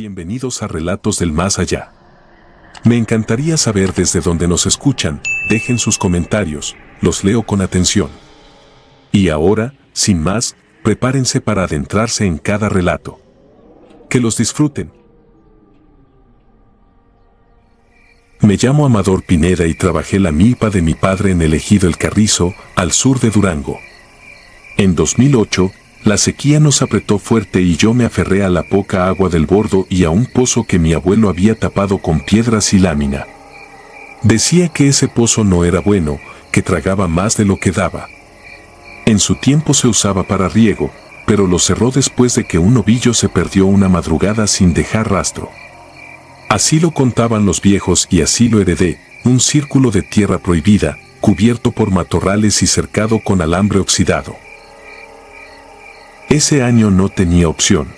Bienvenidos a Relatos del Más Allá. Me encantaría saber desde dónde nos escuchan, dejen sus comentarios, los leo con atención. Y ahora, sin más, prepárense para adentrarse en cada relato. Que los disfruten. Me llamo Amador Pineda y trabajé la milpa de mi padre en el ejido El Carrizo, al sur de Durango. En 2008, la sequía nos apretó fuerte y yo me aferré a la poca agua del bordo y a un pozo que mi abuelo había tapado con piedras y lámina. Decía que ese pozo no era bueno, que tragaba más de lo que daba. En su tiempo se usaba para riego, pero lo cerró después de que un novillo se perdió una madrugada sin dejar rastro. Así lo contaban los viejos y así lo heredé, un círculo de tierra prohibida, cubierto por matorrales y cercado con alambre oxidado. Ese año no tenía opción.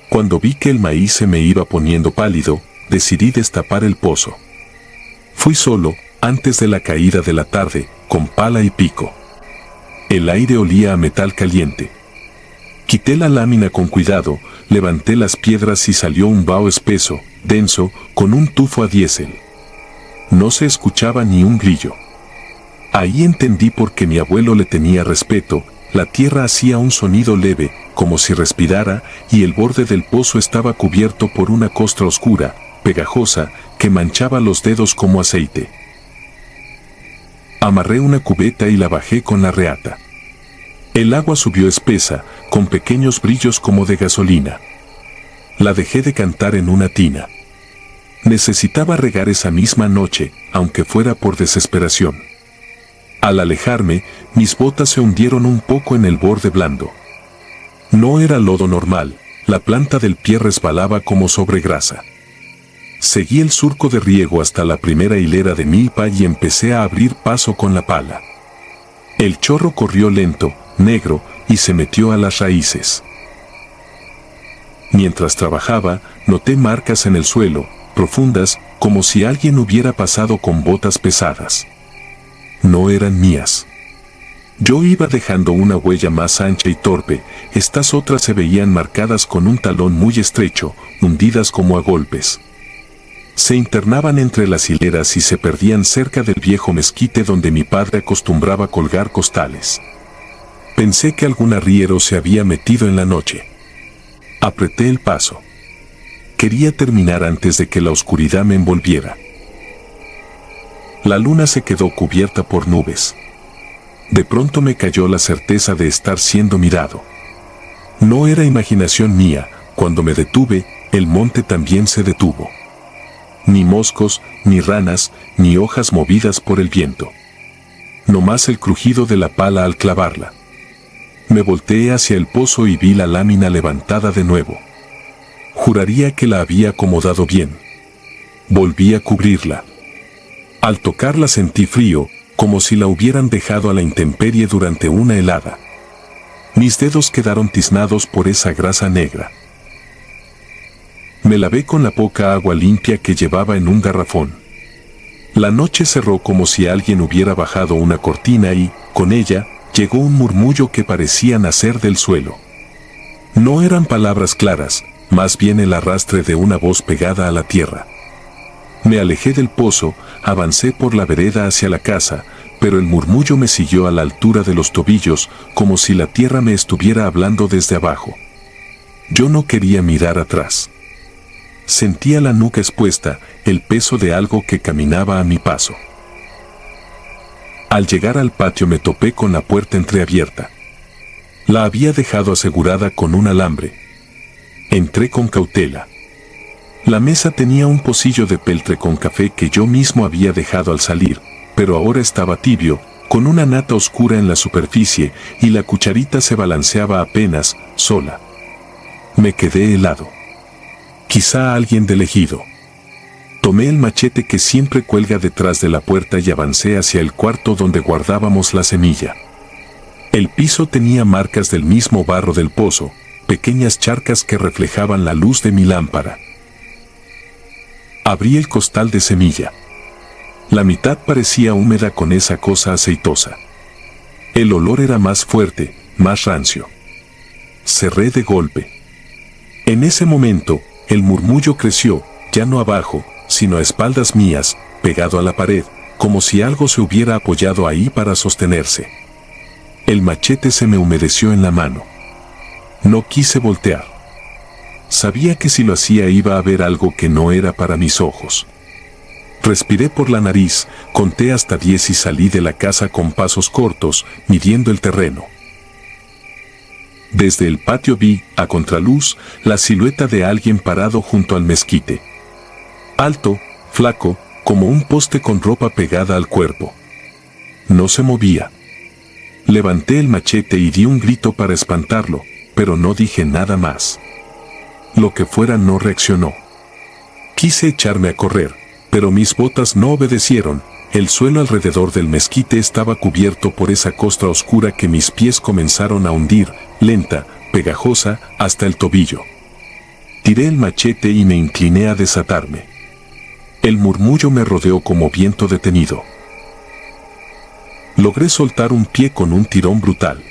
Cuando vi que el maíz se me iba poniendo pálido, decidí destapar el pozo. Fui solo, antes de la caída de la tarde, con pala y pico. El aire olía a metal caliente. Quité la lámina con cuidado, levanté las piedras y salió un vaho espeso, denso, con un tufo a diésel. No se escuchaba ni un grillo. Ahí entendí por qué mi abuelo le tenía respeto. La tierra hacía un sonido leve, como si respirara, y el borde del pozo estaba cubierto por una costra oscura, pegajosa, que manchaba los dedos como aceite. Amarré una cubeta y la bajé con la reata. El agua subió espesa, con pequeños brillos como de gasolina. La dejé decantar en una tina. Necesitaba regar esa misma noche, aunque fuera por desesperación. Al alejarme, mis botas se hundieron un poco en el borde blando. No era lodo normal, la planta del pie resbalaba como sobre grasa. Seguí el surco de riego hasta la primera hilera de milpa y empecé a abrir paso con la pala. El chorro corrió lento, negro, y se metió a las raíces. Mientras trabajaba, noté marcas en el suelo, profundas, como si alguien hubiera pasado con botas pesadas. No eran mías. Yo iba dejando una huella más ancha y torpe, estas otras se veían marcadas con un talón muy estrecho, hundidas como a golpes. Se internaban entre las hileras y se perdían cerca del viejo mezquite donde mi padre acostumbraba colgar costales. Pensé que algún arriero se había metido en la noche. Apreté el paso. Quería terminar antes de que la oscuridad me envolviera. La luna se quedó cubierta por nubes. De pronto me cayó la certeza de estar siendo mirado. No era imaginación mía, cuando me detuve, el monte también se detuvo. Ni moscos, ni ranas, ni hojas movidas por el viento. No más el crujido de la pala al clavarla. Me volteé hacia el pozo y vi la lámina levantada de nuevo. Juraría que la había acomodado bien. Volví a cubrirla. Al tocarla sentí frío, como si la hubieran dejado a la intemperie durante una helada. Mis dedos quedaron tiznados por esa grasa negra. Me lavé con la poca agua limpia que llevaba en un garrafón. La noche cerró como si alguien hubiera bajado una cortina y, con ella, llegó un murmullo que parecía nacer del suelo. No eran palabras claras, más bien el arrastre de una voz pegada a la tierra. Me alejé del pozo, avancé por la vereda hacia la casa, pero el murmullo me siguió a la altura de los tobillos, como si la tierra me estuviera hablando desde abajo. Yo no quería mirar atrás. Sentía la nuca expuesta, el peso de algo que caminaba a mi paso. Al llegar al patio me topé con la puerta entreabierta. La había dejado asegurada con un alambre. Entré con cautela. La mesa tenía un pocillo de peltre con café que yo mismo había dejado al salir, pero ahora estaba tibio, con una nata oscura en la superficie, y la cucharita se balanceaba apenas, sola. Me quedé helado. Quizá alguien del ejido. Tomé el machete que siempre cuelga detrás de la puerta y avancé hacia el cuarto donde guardábamos la semilla. El piso tenía marcas del mismo barro del pozo, pequeñas charcas que reflejaban la luz de mi lámpara. Abrí el costal de semilla. La mitad parecía húmeda con esa cosa aceitosa. El olor era más fuerte, más rancio. Cerré de golpe. En ese momento, el murmullo creció, ya no abajo, sino a espaldas mías, pegado a la pared, como si algo se hubiera apoyado ahí para sostenerse. El machete se me humedeció en la mano. No quise voltear. Sabía que si lo hacía iba a ver algo que no era para mis ojos. Respiré por la nariz, conté hasta 10 y salí de la casa con pasos cortos, midiendo el terreno. Desde el patio vi, a contraluz, la silueta de alguien parado junto al mezquite. Alto, flaco, como un poste con ropa pegada al cuerpo. No se movía. Levanté el machete y di un grito para espantarlo, pero no dije nada más. Lo que fuera no reaccionó. Quise echarme a correr, pero mis botas no obedecieron. El suelo alrededor del mezquite estaba cubierto por esa costra oscura que mis pies comenzaron a hundir, lenta, pegajosa, hasta el tobillo. Tiré el machete y me incliné a desatarme. El murmullo me rodeó como viento detenido. Logré soltar un pie con un tirón brutal.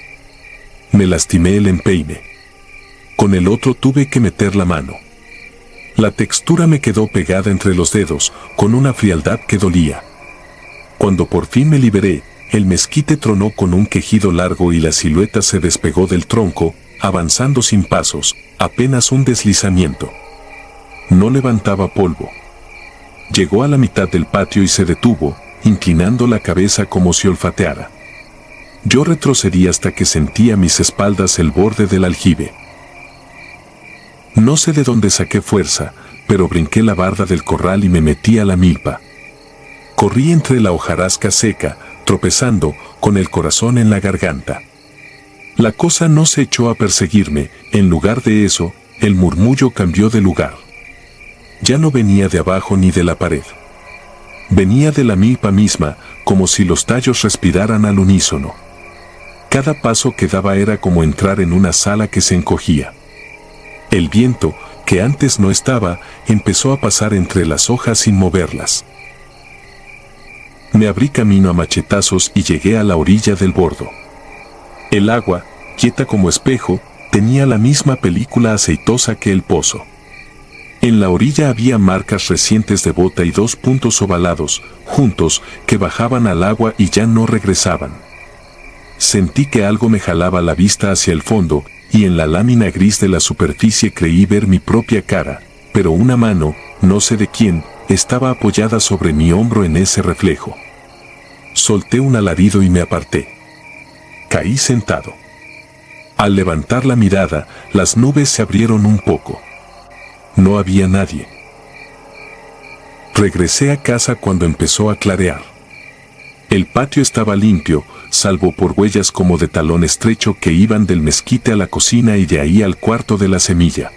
Me lastimé el empeine. Con el otro tuve que meter la mano. La textura me quedó pegada entre los dedos, con una frialdad que dolía. Cuando por fin me liberé, el mezquite tronó con un quejido largo y la silueta se despegó del tronco, avanzando sin pasos, apenas un deslizamiento. No levantaba polvo. Llegó a la mitad del patio y se detuvo, inclinando la cabeza como si olfateara. Yo retrocedí hasta que sentí a mis espaldas el borde del aljibe. No sé de dónde saqué fuerza, pero brinqué la barda del corral y me metí a la milpa. Corrí entre la hojarasca seca, tropezando, con el corazón en la garganta. La cosa no se echó a perseguirme, en lugar de eso, el murmullo cambió de lugar. Ya no venía de abajo ni de la pared. Venía de la milpa misma, como si los tallos respiraran al unísono. Cada paso que daba era como entrar en una sala que se encogía. El viento, que antes no estaba, empezó a pasar entre las hojas sin moverlas. Me abrí camino a machetazos y llegué a la orilla del bordo. El agua, quieta como espejo, tenía la misma película aceitosa que el pozo. En la orilla había marcas recientes de bota y 2 puntos ovalados, juntos, que bajaban al agua y ya no regresaban. Sentí que algo me jalaba la vista hacia el fondo, y en la lámina gris de la superficie creí ver mi propia cara, pero una mano, no sé de quién, estaba apoyada sobre mi hombro en ese reflejo. Solté un alarido y me aparté. Caí sentado. Al levantar la mirada, las nubes se abrieron un poco. No había nadie. Regresé a casa cuando empezó a clarear. El patio estaba limpio, salvo por huellas como de talón estrecho que iban del mezquite a la cocina y de ahí al cuarto de la semilla.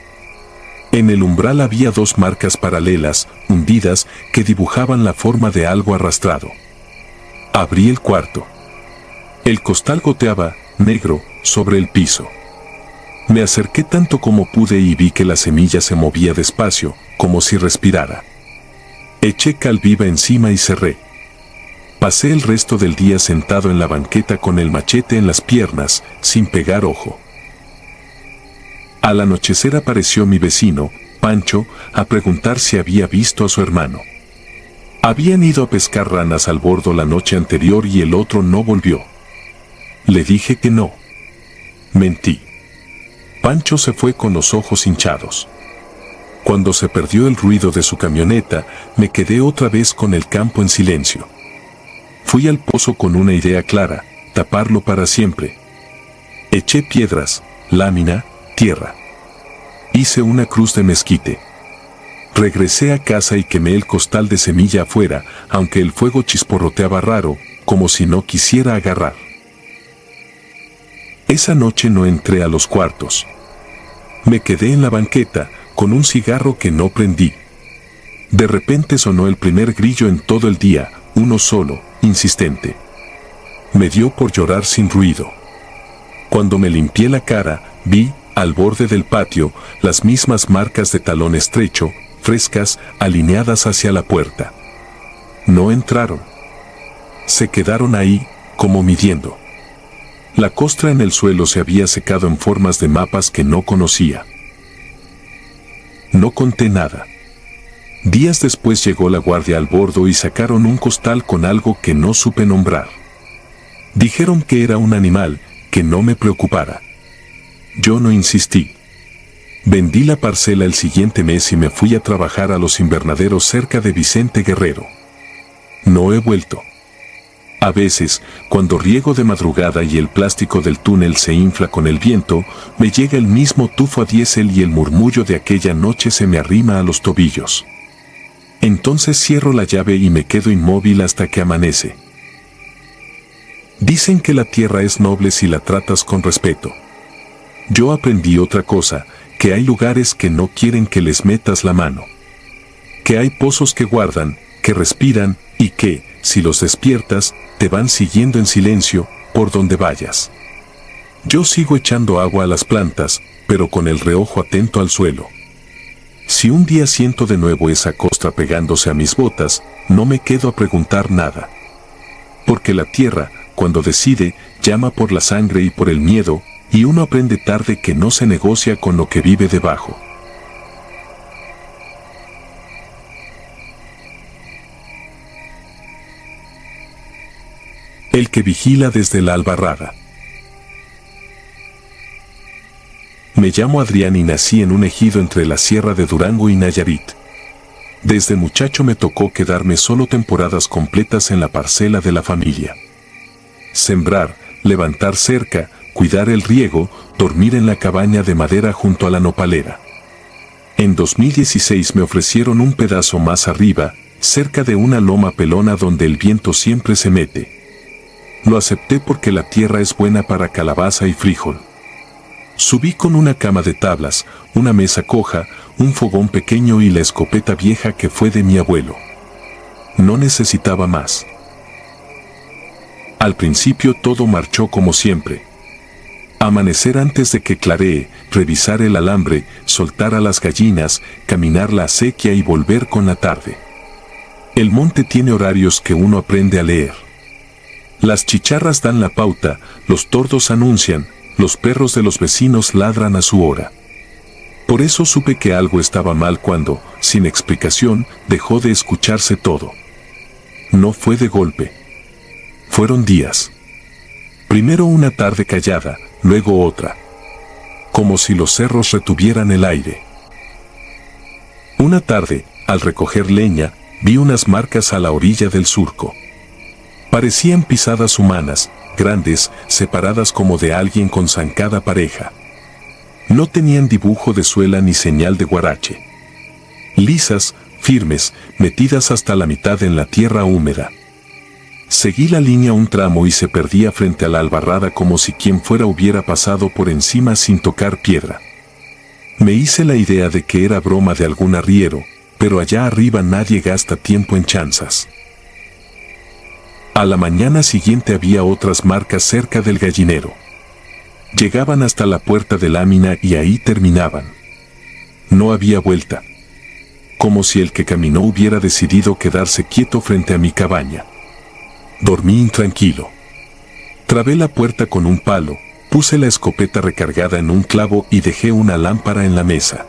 En el umbral había 2 marcas paralelas, hundidas, que dibujaban la forma de algo arrastrado. Abrí el cuarto. El costal goteaba, negro, sobre el piso. Me acerqué tanto como pude y vi que la semilla se movía despacio, como si respirara. Eché cal viva encima y cerré. Pasé el resto del día sentado en la banqueta con el machete en las piernas, sin pegar ojo. Al anochecer apareció mi vecino, Pancho, a preguntar si había visto a su hermano. Habían ido a pescar ranas al bordo la noche anterior y el otro no volvió. Le dije que no. Mentí. Pancho se fue con los ojos hinchados. Cuando se perdió el ruido de su camioneta, me quedé otra vez con el campo en silencio. Fui al pozo con una idea clara, taparlo para siempre. Eché piedras, lámina, tierra. Hice una cruz de mezquite. Regresé a casa y quemé el costal de semilla afuera, aunque el fuego chisporroteaba raro, como si no quisiera agarrar. Esa noche no entré a los cuartos. Me quedé en la banqueta, con un cigarro que no prendí. De repente sonó el primer grillo en todo el día, uno solo, insistente. Me dio por llorar sin ruido. Cuando me limpié la cara, vi, al borde del patio, las mismas marcas de talón estrecho, frescas, alineadas hacia la puerta. No entraron. Se quedaron ahí, como midiendo. La costra en el suelo se había secado en formas de mapas que no conocía. No conté nada. Días después llegó la guardia al bordo y sacaron un costal con algo que no supe nombrar. Dijeron que era un animal, que no me preocupara. Yo no insistí. Vendí la parcela el siguiente mes y me fui a trabajar a los invernaderos cerca de Vicente Guerrero. No he vuelto. A veces, cuando riego de madrugada y el plástico del túnel se infla con el viento, me llega el mismo tufo a diésel y el murmullo de aquella noche se me arrima a los tobillos. Entonces cierro la llave y me quedo inmóvil hasta que amanece. Dicen que la tierra es noble si la tratas con respeto. Yo aprendí otra cosa, que hay lugares que no quieren que les metas la mano. Que hay pozos que guardan, que respiran, y que, si los despiertas, te van siguiendo en silencio, por donde vayas. Yo sigo echando agua a las plantas, pero con el reojo atento al suelo. Si un día siento de nuevo esa costra pegándose a mis botas, no me quedo a preguntar nada. Porque la tierra, cuando decide, llama por la sangre y por el miedo, y uno aprende tarde que no se negocia con lo que vive debajo. El que vigila desde la albarrada. Me llamo Adrián y nací en un ejido entre la sierra de Durango y Nayarit. Desde muchacho me tocó quedarme solo temporadas completas en la parcela de la familia. Sembrar, levantar cerca, cuidar el riego, dormir en la cabaña de madera junto a la nopalera. En 2016 me ofrecieron un pedazo más arriba, cerca de una loma pelona donde el viento siempre se mete. Lo acepté porque la tierra es buena para calabaza y frijol. Subí con una cama de tablas, una mesa coja, un fogón pequeño y la escopeta vieja que fue de mi abuelo. No necesitaba más. Al principio todo marchó como siempre. Amanecer antes de que claree, revisar el alambre, soltar a las gallinas, caminar la acequia y volver con la tarde. El monte tiene horarios que uno aprende a leer. Las chicharras dan la pauta, los tordos anuncian, los perros de los vecinos ladran a su hora. Por eso supe que algo estaba mal cuando, sin explicación, dejó de escucharse todo. No fue de golpe. Fueron días. Primero una tarde callada, luego otra. Como si los cerros retuvieran el aire. Una tarde, al recoger leña, vi unas marcas a la orilla del surco. Parecían pisadas humanas, grandes, separadas como de alguien con zancada pareja. No tenían dibujo de suela ni señal de guarache. Lisas, firmes, metidas hasta la mitad en la tierra húmeda. Seguí la línea un tramo y se perdía frente a la albarrada como si quien fuera hubiera pasado por encima sin tocar piedra. Me hice la idea de que era broma de algún arriero, pero allá arriba nadie gasta tiempo en chanzas. A la mañana siguiente había otras marcas cerca del gallinero. Llegaban hasta la puerta de lámina y ahí terminaban. No había vuelta. Como si el que caminó hubiera decidido quedarse quieto frente a mi cabaña. Dormí intranquilo. Trabé la puerta con un palo, puse la escopeta recargada en un clavo y dejé una lámpara en la mesa.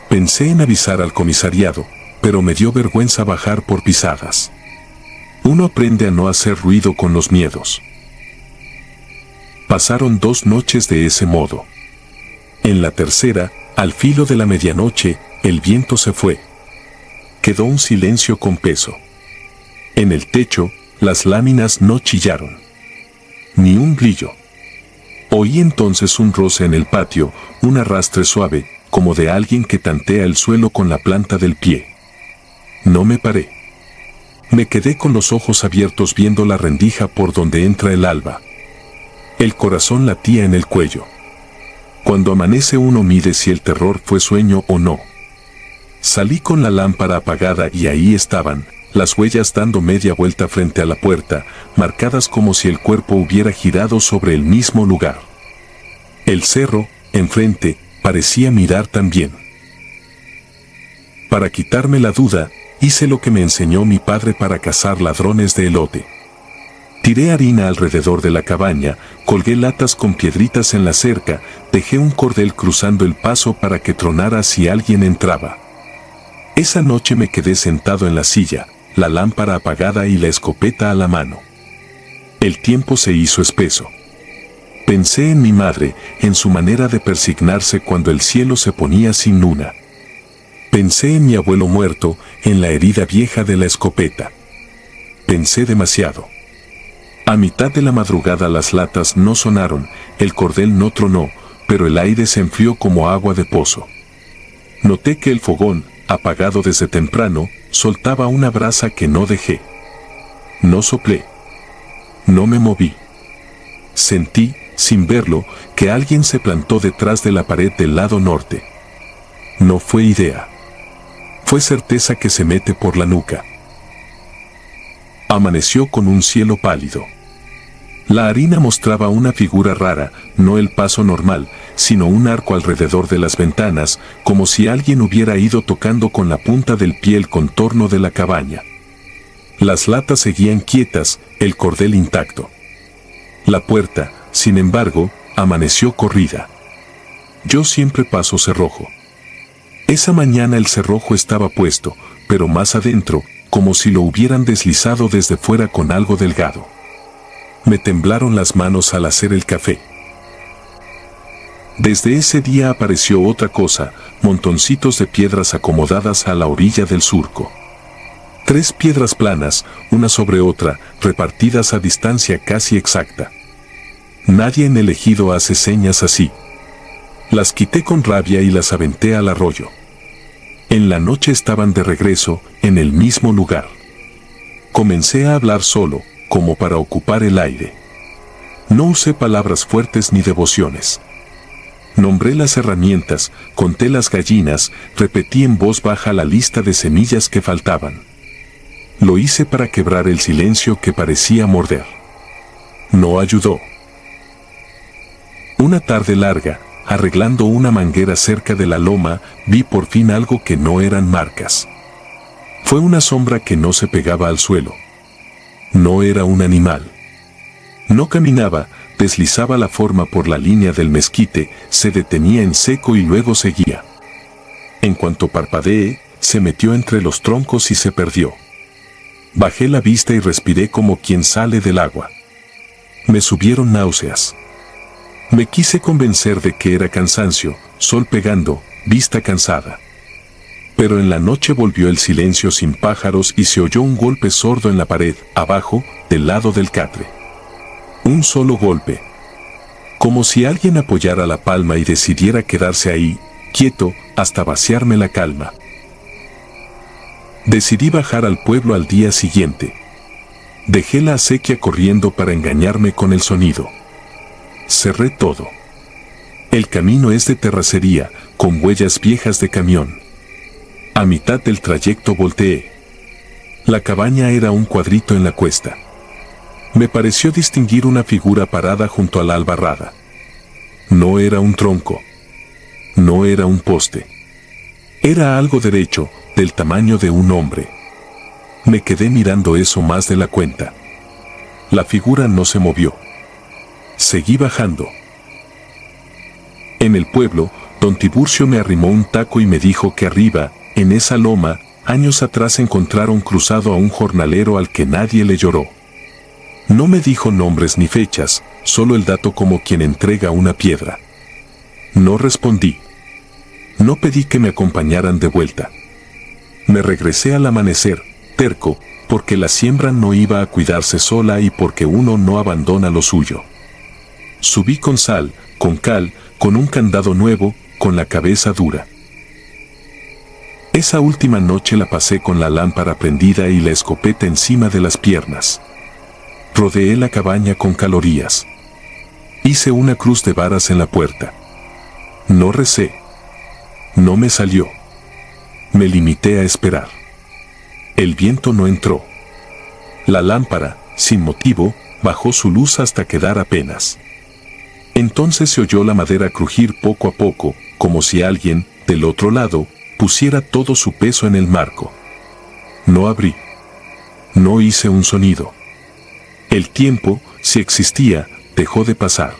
Pensé en avisar al comisariado, pero me dio vergüenza bajar por pisadas. Uno aprende a no hacer ruido con los miedos. Pasaron 2 noches de ese modo. En la tercera, al filo de la medianoche, el viento se fue. Quedó un silencio con peso. En el techo, las láminas no chillaron. Ni un grillo. Oí entonces un roce en el patio, un arrastre suave, como de alguien que tantea el suelo con la planta del pie. No me paré. Me quedé con los ojos abiertos viendo la rendija por donde entra el alba. El corazón latía en el cuello. Cuando amanece uno mide si el terror fue sueño o no. Salí con la lámpara apagada y ahí estaban, las huellas dando media vuelta frente a la puerta, marcadas como si el cuerpo hubiera girado sobre el mismo lugar. El cerro, enfrente, parecía mirar también. Para quitarme la duda, hice lo que me enseñó mi padre para cazar ladrones de elote. Tiré harina alrededor de la cabaña, colgué latas con piedritas en la cerca, dejé un cordel cruzando el paso para que tronara si alguien entraba. Esa noche me quedé sentado en la silla, la lámpara apagada y la escopeta a la mano. El tiempo se hizo espeso. Pensé en mi madre, en su manera de persignarse cuando el cielo se ponía sin luna. Pensé en mi abuelo muerto, en la herida vieja de la escopeta. Pensé demasiado. A mitad de la madrugada las latas no sonaron, el cordel no tronó, pero el aire se enfrió como agua de pozo. Noté que el fogón, apagado desde temprano, soltaba una brasa que no dejé. No soplé. No me moví. Sentí, sin verlo, que alguien se plantó detrás de la pared del lado norte. No fue idea. Fue certeza que se mete por la nuca. Amaneció con un cielo pálido. La harina mostraba una figura rara, no el paso normal, sino un arco alrededor de las ventanas, como si alguien hubiera ido tocando con la punta del pie el contorno de la cabaña. Las latas seguían quietas, el cordel intacto. La puerta, sin embargo, amaneció corrida. Yo siempre paso cerrojo. Esa mañana el cerrojo estaba puesto, pero más adentro, como si lo hubieran deslizado desde fuera con algo delgado. Me temblaron las manos al hacer el café. Desde ese día apareció otra cosa, montoncitos de piedras acomodadas a la orilla del surco. 3 piedras planas, una sobre otra, repartidas a distancia casi exacta. Nadie en el ejido hace señas así. Las quité con rabia y las aventé al arroyo. En la noche estaban de regreso, en el mismo lugar. Comencé a hablar solo, como para ocupar el aire. No usé palabras fuertes ni devociones. Nombré las herramientas, conté las gallinas, repetí en voz baja la lista de semillas que faltaban. Lo hice para quebrar el silencio que parecía morder. No ayudó. Una tarde larga, arreglando una manguera cerca de la loma, vi por fin algo que no eran marcas. Fue una sombra que no se pegaba al suelo. No era un animal. No caminaba, deslizaba la forma por la línea del mezquite, se detenía en seco y luego seguía. En cuanto parpadeé, se metió entre los troncos y se perdió. Bajé la vista y respiré como quien sale del agua. Me subieron náuseas. Me quise convencer de que era cansancio, sol pegando, vista cansada. Pero en la noche volvió el silencio sin pájaros y se oyó un golpe sordo en la pared, abajo, del lado del catre. Un solo golpe. Como si alguien apoyara la palma y decidiera quedarse ahí, quieto, hasta vaciarme la calma. Decidí bajar al pueblo al día siguiente. Dejé la acequia corriendo para engañarme con el sonido. Cerré todo. El camino es de terracería, con huellas viejas de camión. A mitad del trayecto volteé. La cabaña era un cuadrito en la cuesta. Me pareció distinguir una figura parada junto a la albarrada. No era un tronco. No era un poste. Era algo derecho, del tamaño de un hombre. Me quedé mirando eso más de la cuenta. La figura no se movió. Seguí bajando. En el pueblo, don Tiburcio me arrimó un taco y me dijo que arriba, en esa loma, años atrás encontraron cruzado a un jornalero al que nadie le lloró. No me dijo nombres ni fechas, solo el dato como quien entrega una piedra. No respondí. No pedí que me acompañaran de vuelta. Me regresé al amanecer, terco, porque la siembra no iba a cuidarse sola y porque uno no abandona lo suyo. Subí con sal, con cal, con un candado nuevo, con la cabeza dura. Esa última noche la pasé con la lámpara prendida y la escopeta encima de las piernas. Rodeé la cabaña con calorías. Hice una cruz de varas en la puerta. No recé. No me salió. Me limité a esperar. El viento no entró. La lámpara, sin motivo, bajó su luz hasta quedar apenas. Entonces se oyó la madera crujir poco a poco, como si alguien, del otro lado, pusiera todo su peso en el marco. No abrí. No hice un sonido. El tiempo, si existía, dejó de pasar.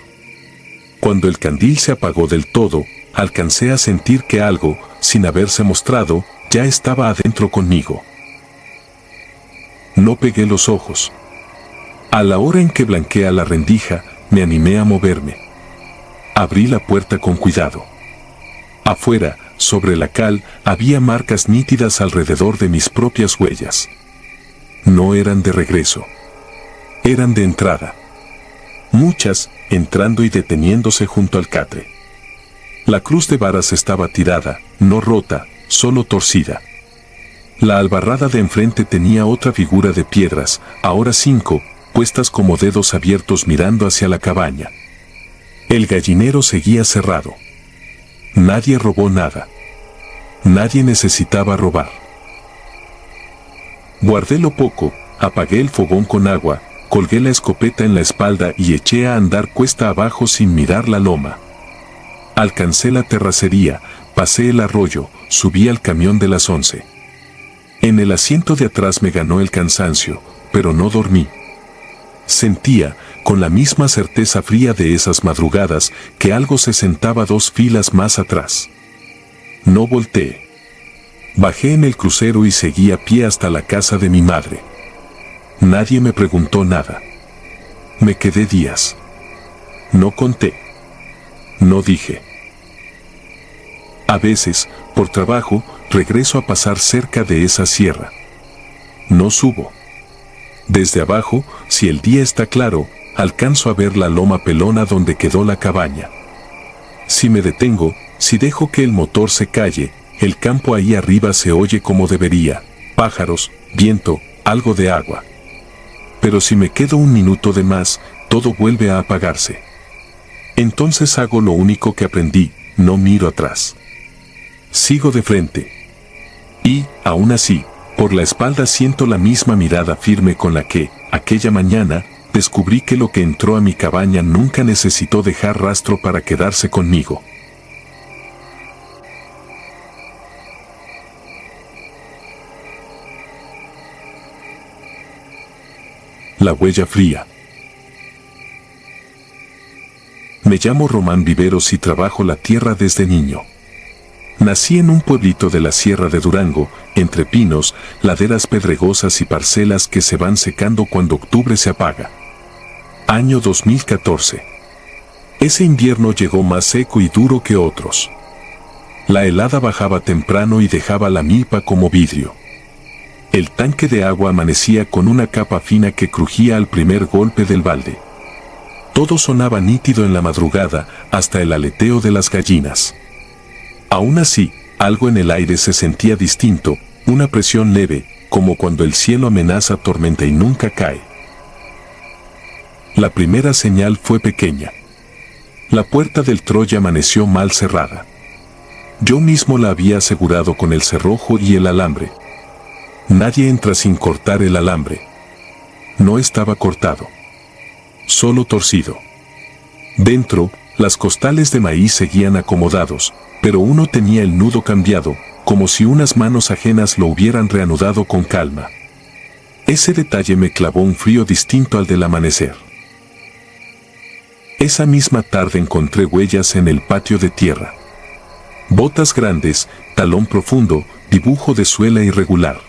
Cuando el candil se apagó del todo, alcancé a sentir que algo, sin haberse mostrado, ya estaba adentro conmigo. No pegué los ojos. A la hora en que blanquea la rendija, me animé a moverme. Abrí la puerta con cuidado. Afuera, sobre la cal, había marcas nítidas alrededor de mis propias huellas. No eran de regreso. Eran de entrada. Muchas, entrando y deteniéndose junto al catre. La cruz de varas estaba tirada, no rota, solo torcida. La albarrada de enfrente tenía otra figura de piedras, ahora 5, puestas como dedos abiertos mirando hacia la cabaña. El gallinero seguía cerrado. Nadie robó nada. Nadie necesitaba robar. Guardé lo poco, apagué el fogón con agua, colgué la escopeta en la espalda y eché a andar cuesta abajo sin mirar la loma. Alcancé la terracería, pasé el arroyo, subí al camión de las 11. En el asiento de atrás me ganó el cansancio, pero no dormí. Sentía, con la misma certeza fría de esas madrugadas, que algo se sentaba 2 filas más atrás. No volteé. Bajé en el crucero y seguí a pie hasta la casa de mi madre. Nadie me preguntó nada. Me quedé días. No conté. No dije. A veces, por trabajo, regreso a pasar cerca de esa sierra. No subo. Desde abajo, si el día está claro, alcanzo a ver la loma pelona donde quedó la cabaña. Si me detengo, si dejo que el motor se calle, el campo ahí arriba se oye como debería, pájaros, viento, algo de agua. Pero si me quedo un minuto de más, todo vuelve a apagarse. Entonces hago lo único que aprendí, no miro atrás. Sigo de frente. Y, aún así, por la espalda siento la misma mirada firme con la que, aquella mañana, descubrí que lo que entró a mi cabaña nunca necesitó dejar rastro para quedarse conmigo. La huella fría. Me llamo Román Viveros y trabajo la tierra desde niño. Nací en un pueblito de la Sierra de Durango, entre pinos, laderas pedregosas y parcelas que se van secando cuando octubre se apaga. Año 2014. Ese invierno llegó más seco y duro que otros. La helada bajaba temprano y dejaba la milpa como vidrio. El tanque de agua amanecía con una capa fina que crujía al primer golpe del balde. Todo sonaba nítido en la madrugada, hasta el aleteo de las gallinas. Aún así, algo en el aire se sentía distinto, una presión leve, como cuando el cielo amenaza tormenta y nunca cae. La primera señal fue pequeña. La puerta del Troya amaneció mal cerrada. Yo mismo la había asegurado con el cerrojo y el alambre. Nadie entra sin cortar el alambre. No estaba cortado. Solo torcido. Dentro, las costales de maíz seguían acomodados, pero uno tenía el nudo cambiado, como si unas manos ajenas lo hubieran reanudado con calma. Ese detalle me clavó un frío distinto al del amanecer. Esa misma tarde encontré huellas en el patio de tierra. Botas grandes, talón profundo, dibujo de suela irregular.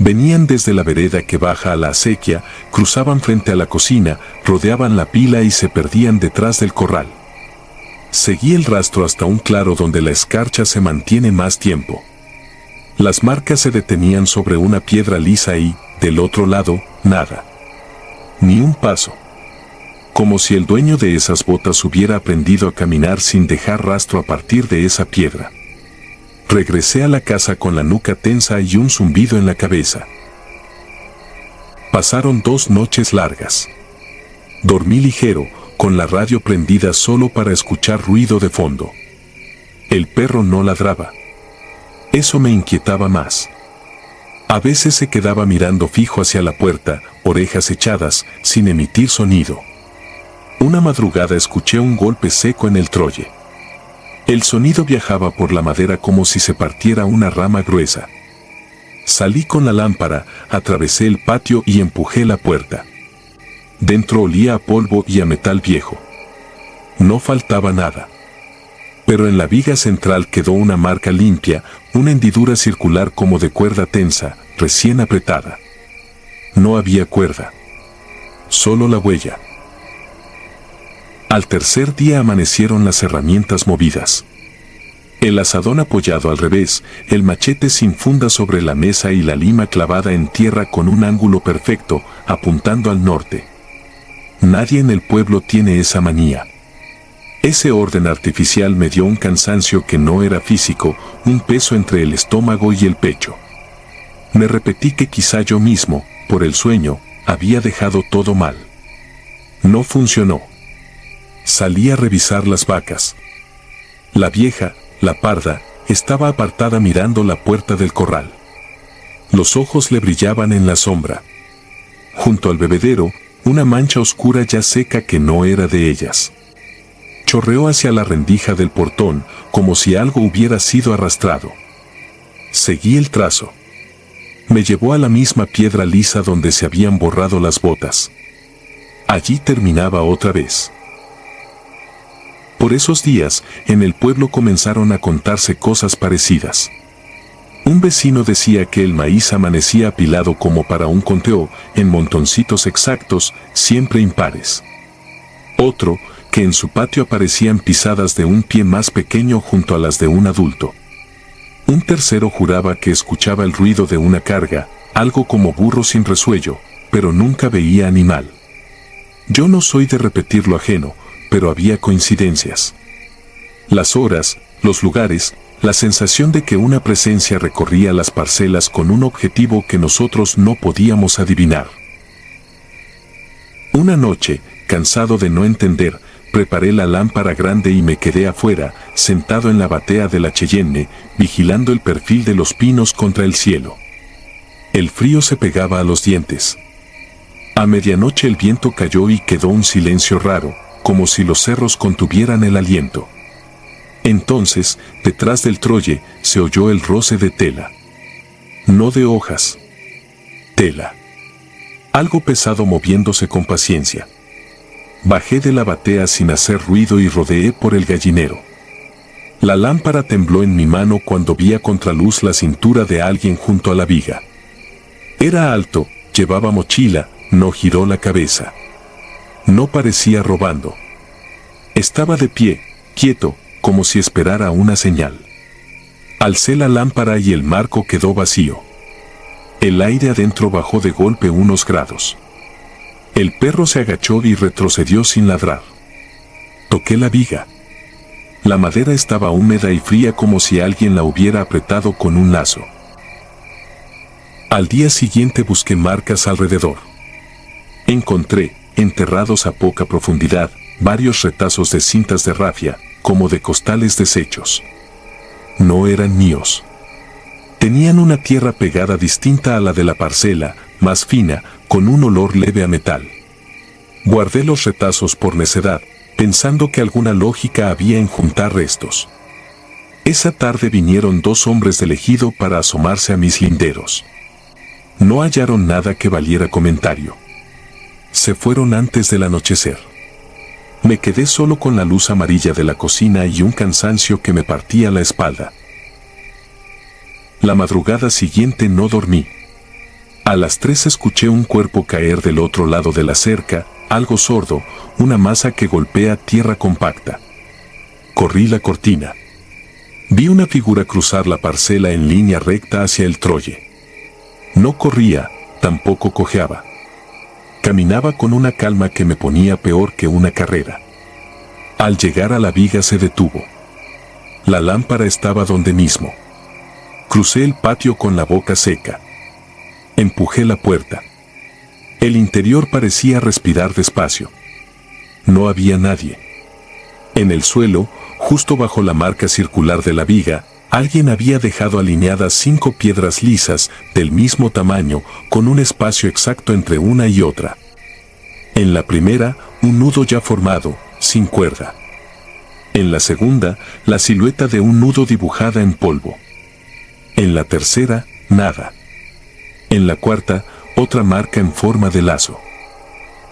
Venían desde la vereda que baja a la acequia, cruzaban frente a la cocina, rodeaban la pila y se perdían detrás del corral. Seguí el rastro hasta un claro donde la escarcha se mantiene más tiempo. Las marcas se detenían sobre una piedra lisa y, del otro lado, nada. Ni un paso. Como si el dueño de esas botas hubiera aprendido a caminar sin dejar rastro a partir de esa piedra. Regresé a la casa con la nuca tensa y un zumbido en la cabeza. Pasaron 2 noches largas. Dormí ligero, con la radio prendida solo para escuchar ruido de fondo. El perro no ladraba. Eso me inquietaba más. A veces se quedaba mirando fijo hacia la puerta, orejas echadas, sin emitir sonido. Una madrugada escuché un golpe seco en el troye. El sonido viajaba por la madera como si se partiera una rama gruesa. Salí con la lámpara, atravesé el patio y empujé la puerta. Dentro olía a polvo y a metal viejo. No faltaba nada. Pero en la viga central quedó una marca limpia, una hendidura circular como de cuerda tensa, recién apretada. No había cuerda. Solo la huella. Al tercer día amanecieron las herramientas movidas. El azadón apoyado al revés, el machete sin funda sobre la mesa y la lima clavada en tierra con un ángulo perfecto, apuntando al norte. Nadie en el pueblo tiene esa manía. Ese orden artificial me dio un cansancio que no era físico, un peso entre el estómago y el pecho. Me repetí que quizá yo mismo, por el sueño, había dejado todo mal. No funcionó. Salí a revisar las vacas. La vieja, la parda, estaba apartada mirando la puerta del corral. Los ojos le brillaban en la sombra. Junto al bebedero, una mancha oscura ya seca que no era de ellas. Chorreó hacia la rendija del portón, como si algo hubiera sido arrastrado. Seguí el trazo. Me llevó a la misma piedra lisa donde se habían borrado las botas. Allí terminaba otra vez. Por esos días, en el pueblo comenzaron a contarse cosas parecidas. Un vecino decía que el maíz amanecía apilado como para un conteo, en montoncitos exactos, siempre impares. Otro, que en su patio aparecían pisadas de un pie más pequeño junto a las de un adulto. Un tercero juraba que escuchaba el ruido de una carga, algo como burro sin resuello, pero nunca veía animal. Yo no soy de repetir lo ajeno, pero había coincidencias. Las horas, los lugares, la sensación de que una presencia recorría las parcelas con un objetivo que nosotros no podíamos adivinar. Una noche, cansado de no entender, preparé la lámpara grande y me quedé afuera, sentado en la batea de la Cheyenne, vigilando el perfil de los pinos contra el cielo. El frío se pegaba a los dientes. A medianoche el viento cayó y quedó un silencio raro, como si los cerros contuvieran el aliento. Entonces, detrás del troye, se oyó el roce de tela. No de hojas. Tela. Algo pesado moviéndose con paciencia. Bajé de la batea sin hacer ruido y rodeé por el gallinero. La lámpara tembló en mi mano cuando vi a contraluz la cintura de alguien junto a la viga. Era alto, llevaba mochila, no giró la cabeza. No parecía robando. Estaba de pie, quieto, como si esperara una señal. Alcé la lámpara y el marco quedó vacío. El aire adentro bajó de golpe unos grados. El perro se agachó y retrocedió sin ladrar. Toqué la viga. La madera estaba húmeda y fría como si alguien la hubiera apretado con un lazo. Al día siguiente busqué marcas alrededor. Encontré, enterrados a poca profundidad, varios retazos de cintas de rafia, como de costales deshechos. No eran míos. Tenían una tierra pegada distinta a la de la parcela, más fina, con un olor leve a metal. Guardé los retazos por necedad, pensando que alguna lógica había en juntar restos. Esa tarde vinieron 2 hombres del ejido para asomarse a mis linderos. No hallaron nada que valiera comentario. Se fueron antes del anochecer. Me quedé solo con la luz amarilla de la cocina y un cansancio que me partía la espalda. La madrugada siguiente no dormí. A las 3 escuché un cuerpo caer del otro lado de la cerca, algo sordo, una masa que golpea tierra compacta. Corrí la cortina. Vi una figura cruzar la parcela en línea recta hacia el troye. No corría, tampoco cojeaba. Caminaba con una calma que me ponía peor que una carrera. Al llegar a la viga se detuvo. La lámpara estaba donde mismo. Crucé el patio con la boca seca. Empujé la puerta. El interior parecía respirar despacio. No había nadie. En el suelo, justo bajo la marca circular de la viga, alguien había dejado alineadas 5 piedras lisas, del mismo tamaño, con un espacio exacto entre una y otra. En la primera, un nudo ya formado, sin cuerda. En la segunda, la silueta de un nudo dibujada en polvo. En la tercera, nada. En la cuarta, otra marca en forma de lazo.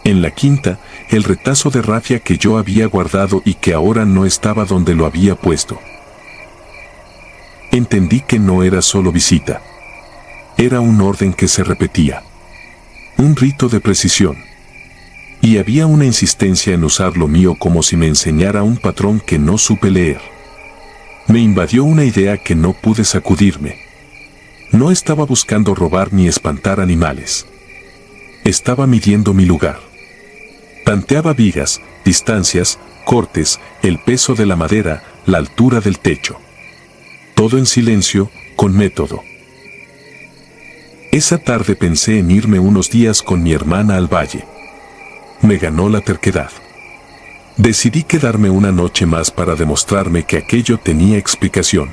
En la quinta, el retazo de rafia que yo había guardado y que ahora no estaba donde lo había puesto. Entendí que no era solo visita. Era un orden que se repetía. Un rito de precisión. Y había una insistencia en usar lo mío como si me enseñara un patrón que no supe leer. Me invadió una idea que no pude sacudirme. No estaba buscando robar ni espantar animales. Estaba midiendo mi lugar. Tanteaba vigas, distancias, cortes, el peso de la madera, la altura del techo. Todo en silencio, con método. Esa tarde pensé en irme unos días con mi hermana al valle. Me ganó la terquedad. Decidí quedarme una noche más para demostrarme que aquello tenía explicación.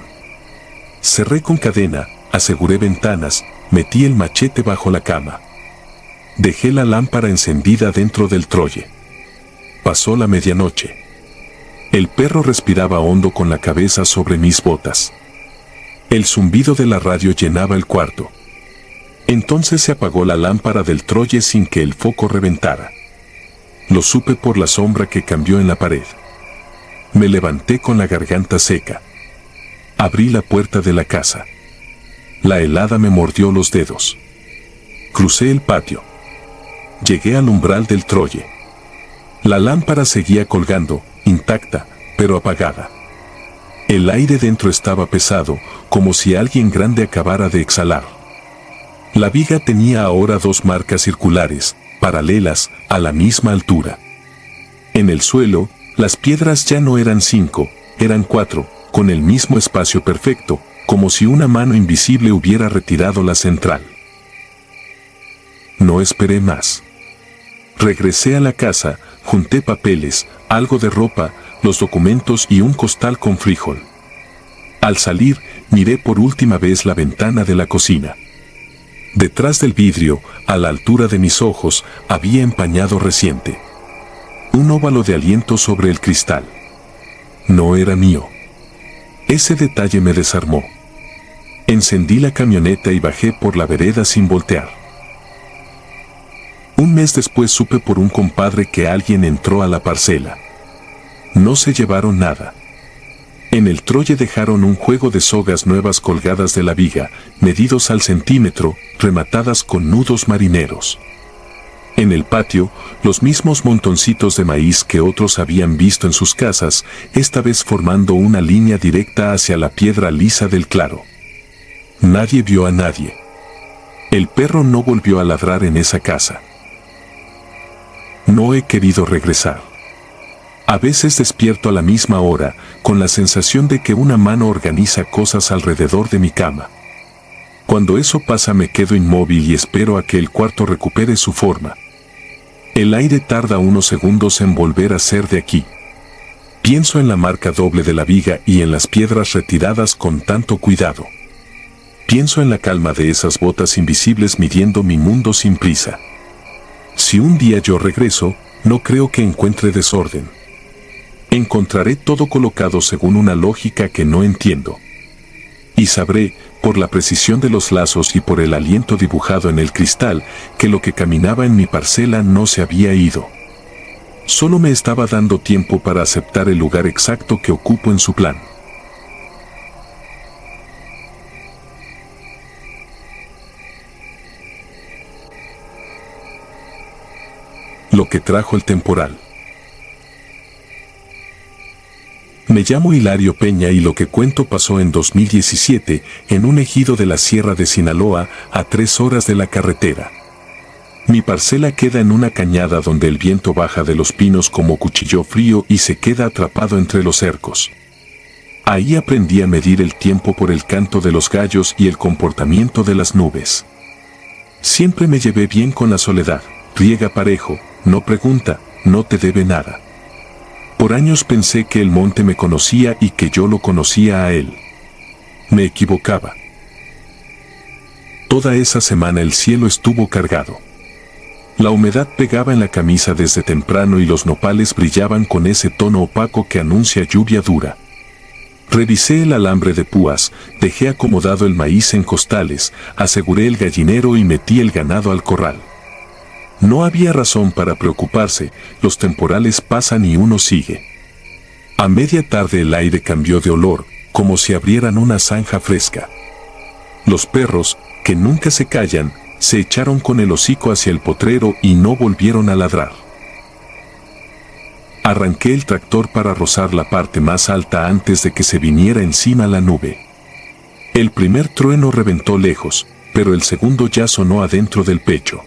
Cerré con cadena, aseguré ventanas, metí el machete bajo la cama. Dejé la lámpara encendida dentro del trolle. Pasó la medianoche. El perro respiraba hondo con la cabeza sobre mis botas. El zumbido de la radio llenaba el cuarto. Entonces se apagó la lámpara del trolle sin que el foco reventara. Lo supe por la sombra que cambió en la pared. Me levanté con la garganta seca. Abrí la puerta de la casa. La helada me mordió los dedos. Crucé el patio. Llegué al umbral del trolle. La lámpara seguía colgando, intacta, pero apagada. El aire dentro estaba pesado, como si alguien grande acabara de exhalar. La viga tenía ahora 2 marcas circulares, paralelas, a la misma altura. En el suelo, las piedras ya no eran 5, eran 4, con el mismo espacio perfecto, como si una mano invisible hubiera retirado la central. No esperé más. Regresé a la casa, junté papeles, algo de ropa, los documentos y un costal con frijol. Al salir, miré por última vez la ventana de la cocina. Detrás del vidrio, a la altura de mis ojos, había empañado reciente. Un óvalo de aliento sobre el cristal. No era mío. Ese detalle me desarmó. Encendí la camioneta y bajé por la vereda sin voltear. Un mes después supe por un compadre que alguien entró a la parcela. No se llevaron nada. En el trolle dejaron un juego de sogas nuevas colgadas de la viga, medidos al centímetro, rematadas con nudos marineros. En el patio, los mismos montoncitos de maíz que otros habían visto en sus casas, esta vez formando una línea directa hacia la piedra lisa del claro. Nadie vio a nadie. El perro no volvió a ladrar en esa casa. No he querido regresar. A veces despierto a la misma hora, con la sensación de que una mano organiza cosas alrededor de mi cama. Cuando eso pasa me quedo inmóvil y espero a que el cuarto recupere su forma. El aire tarda unos segundos en volver a ser de aquí. Pienso en la marca doble de la viga y en las piedras retiradas con tanto cuidado. Pienso en la calma de esas botas invisibles midiendo mi mundo sin prisa. Si un día yo regreso, no creo que encuentre desorden. Encontraré todo colocado según una lógica que no entiendo. Y sabré, por la precisión de los lazos y por el aliento dibujado en el cristal, que lo que caminaba en mi parcela no se había ido. Solo me estaba dando tiempo para aceptar el lugar exacto que ocupo en su plan. Lo que trajo el temporal. Me llamo Hilario Peña y lo que cuento pasó en 2017, en un ejido de la Sierra de Sinaloa, a 3 horas de la carretera. Mi parcela queda en una cañada donde el viento baja de los pinos como cuchillo frío y se queda atrapado entre los cercos. Ahí aprendí a medir el tiempo por el canto de los gallos y el comportamiento de las nubes. Siempre me llevé bien con la soledad, riega parejo, no pregunta, no te debe nada. Por años pensé que el monte me conocía y que yo lo conocía a él. Me equivocaba. Toda esa semana el cielo estuvo cargado. La humedad pegaba en la camisa desde temprano y los nopales brillaban con ese tono opaco que anuncia lluvia dura. Revisé el alambre de púas, dejé acomodado el maíz en costales, aseguré el gallinero y metí el ganado al corral. No había razón para preocuparse, los temporales pasan y uno sigue. A media tarde el aire cambió de olor, como si abrieran una zanja fresca. Los perros, que nunca se callan, se echaron con el hocico hacia el potrero y no volvieron a ladrar. Arranqué el tractor para rozar la parte más alta antes de que se viniera encima la nube. El primer trueno reventó lejos, pero el segundo ya sonó adentro del pecho.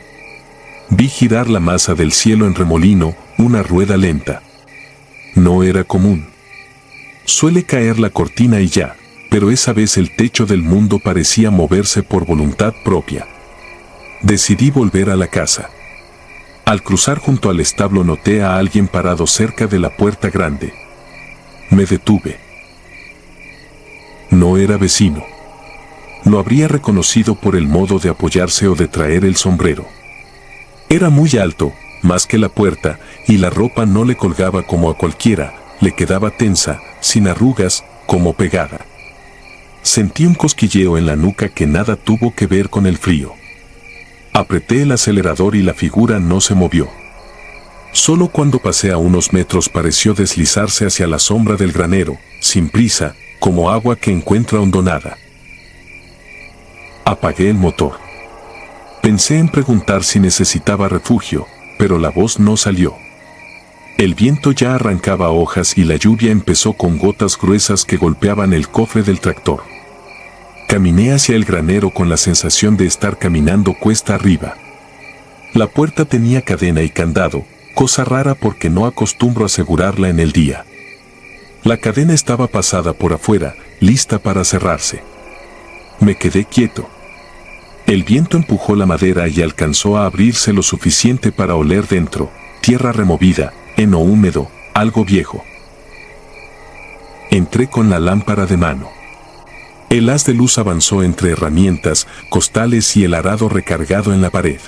Vi girar la masa del cielo en remolino, una rueda lenta. No era común. Suele caer la cortina y ya, pero esa vez el techo del mundo parecía moverse por voluntad propia. Decidí volver a la casa. Al cruzar junto al establo noté a alguien parado cerca de la puerta grande. Me detuve. No era vecino. Lo habría reconocido por el modo de apoyarse o de traer el sombrero. Era muy alto, más que la puerta, y la ropa no le colgaba como a cualquiera, le quedaba tensa, sin arrugas, como pegada. Sentí un cosquilleo en la nuca que nada tuvo que ver con el frío. Apreté el acelerador y la figura no se movió. Solo cuando pasé a unos metros pareció deslizarse hacia la sombra del granero, sin prisa, como agua que encuentra hondonada. Apagué el motor. Pensé en preguntar si necesitaba refugio, pero la voz no salió. El viento ya arrancaba hojas y la lluvia empezó con gotas gruesas que golpeaban el cofre del tractor. Caminé hacia el granero con la sensación de estar caminando cuesta arriba. La puerta tenía cadena y candado, cosa rara porque no acostumbro asegurarla en el día. La cadena estaba pasada por afuera, lista para cerrarse. Me quedé quieto. El viento empujó la madera y alcanzó a abrirse lo suficiente para oler dentro, tierra removida, heno húmedo, algo viejo. Entré con la lámpara de mano. El haz de luz avanzó entre herramientas, costales y el arado recargado en la pared.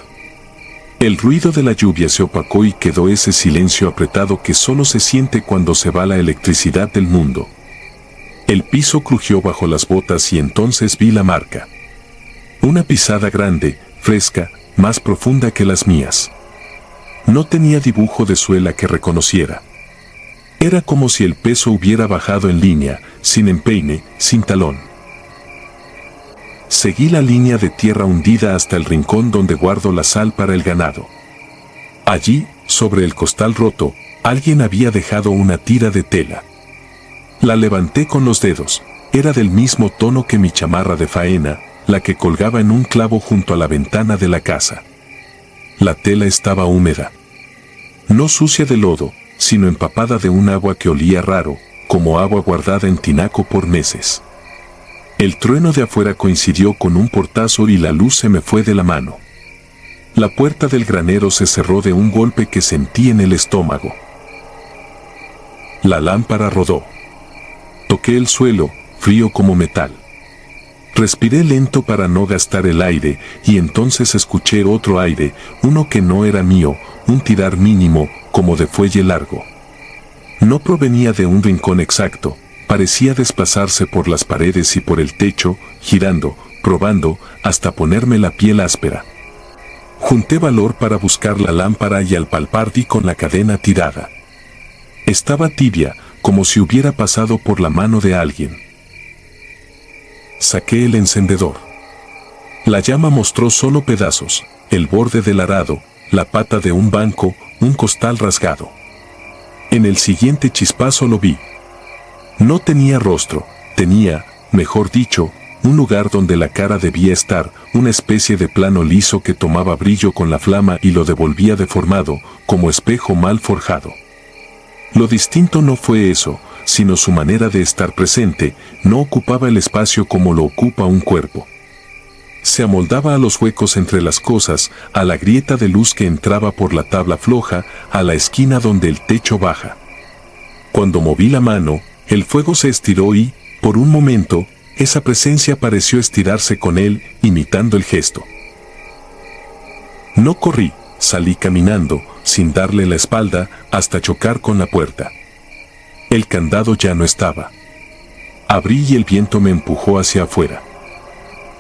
El ruido de la lluvia se opacó y quedó ese silencio apretado que solo se siente cuando se va la electricidad del mundo. El piso crujió bajo las botas y entonces vi la marca. Una pisada grande, fresca, más profunda que las mías. No tenía dibujo de suela que reconociera. Era como si el peso hubiera bajado en línea, sin empeine, sin talón. Seguí la línea de tierra hundida hasta el rincón donde guardo la sal para el ganado. Allí, sobre el costal roto, alguien había dejado una tira de tela. La levanté con los dedos. Era del mismo tono que mi chamarra de faena, la que colgaba en un clavo junto a la ventana de la casa. La tela estaba húmeda. No sucia de lodo, sino empapada de un agua que olía raro, como agua guardada en tinaco por meses. El trueno de afuera coincidió con un portazo y la luz se me fue de la mano. La puerta del granero se cerró de un golpe que sentí en el estómago. La lámpara rodó. Toqué el suelo, frío como metal. Respiré lento para no gastar el aire, y entonces escuché otro aire, uno que no era mío, un tirar mínimo, como de fuelle largo. No provenía de un rincón exacto, parecía desplazarse por las paredes y por el techo, girando, probando, hasta ponerme la piel áspera. Junté valor para buscar la lámpara y al palpar di con la cadena tirada. Estaba tibia, como si hubiera pasado por la mano de alguien. Saqué el encendedor. La llama mostró solo pedazos, el borde del arado, la pata de un banco, un costal rasgado. En el siguiente chispazo lo vi. No tenía rostro, tenía, mejor dicho, un lugar donde la cara debía estar, una especie de plano liso que tomaba brillo con la flama y lo devolvía deformado, como espejo mal forjado. Lo distinto no fue eso, sino su manera de estar presente, no ocupaba el espacio como lo ocupa un cuerpo. Se amoldaba a los huecos entre las cosas, a la grieta de luz que entraba por la tabla floja, a la esquina donde el techo baja. Cuando moví la mano, el fuego se estiró y, por un momento, esa presencia pareció estirarse con él, imitando el gesto. No corrí, salí caminando, sin darle la espalda, hasta chocar con la puerta. El candado ya no estaba. Abrí y el viento me empujó hacia afuera.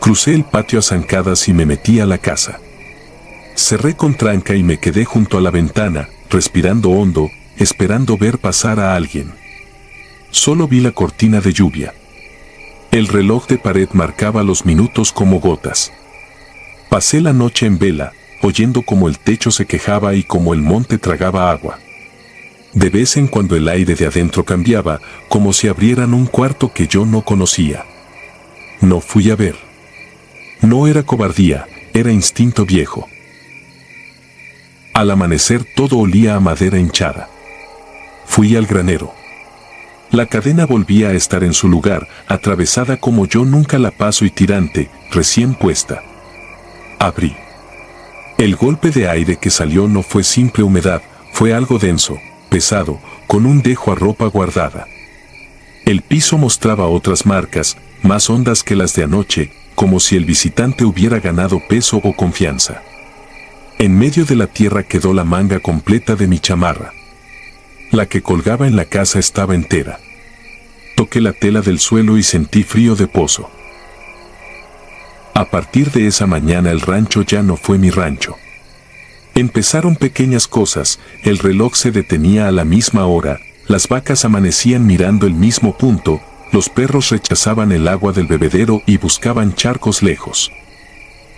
Crucé el patio a zancadas y me metí a la casa. Cerré con tranca y me quedé junto a la ventana, respirando hondo, esperando ver pasar a alguien. Solo vi la cortina de lluvia. El reloj de pared marcaba los minutos como gotas. Pasé la noche en vela, oyendo cómo el techo se quejaba y cómo el monte tragaba agua. De vez en cuando el aire de adentro cambiaba, como si abrieran un cuarto que yo no conocía. No fui a ver. No era cobardía, era instinto viejo. Al amanecer todo olía a madera hinchada. Fui al granero. La cadena volvía a estar en su lugar, atravesada como yo nunca la paso y tirante, recién puesta. Abrí. El golpe de aire que salió no fue simple humedad, fue algo denso, pesado, con un dejo a ropa guardada. El piso mostraba otras marcas, más hondas que las de anoche, como si el visitante hubiera ganado peso o confianza. En medio de la tierra quedó la manga completa de mi chamarra. La que colgaba en la casa estaba entera. Toqué la tela del suelo y sentí frío de pozo. A partir de esa mañana el rancho ya no fue mi rancho. Empezaron pequeñas cosas, el reloj se detenía a la misma hora, las vacas amanecían mirando el mismo punto, los perros rechazaban el agua del bebedero y buscaban charcos lejos.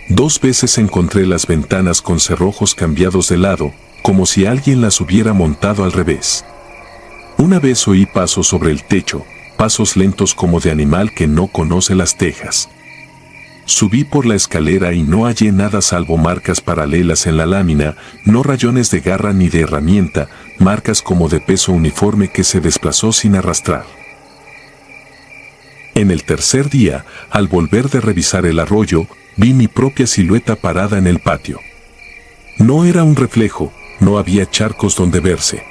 2 veces encontré las ventanas con cerrojos cambiados de lado, como si alguien las hubiera montado al revés. Una vez oí pasos sobre el techo, pasos lentos como de animal que no conoce las tejas. Subí por la escalera y no hallé nada salvo marcas paralelas en la lámina, no rayones de garra ni de herramienta, marcas como de peso uniforme que se desplazó sin arrastrar. En el tercer día, al volver de revisar el arroyo, vi mi propia silueta parada en el patio. No era un reflejo, no había charcos donde verse.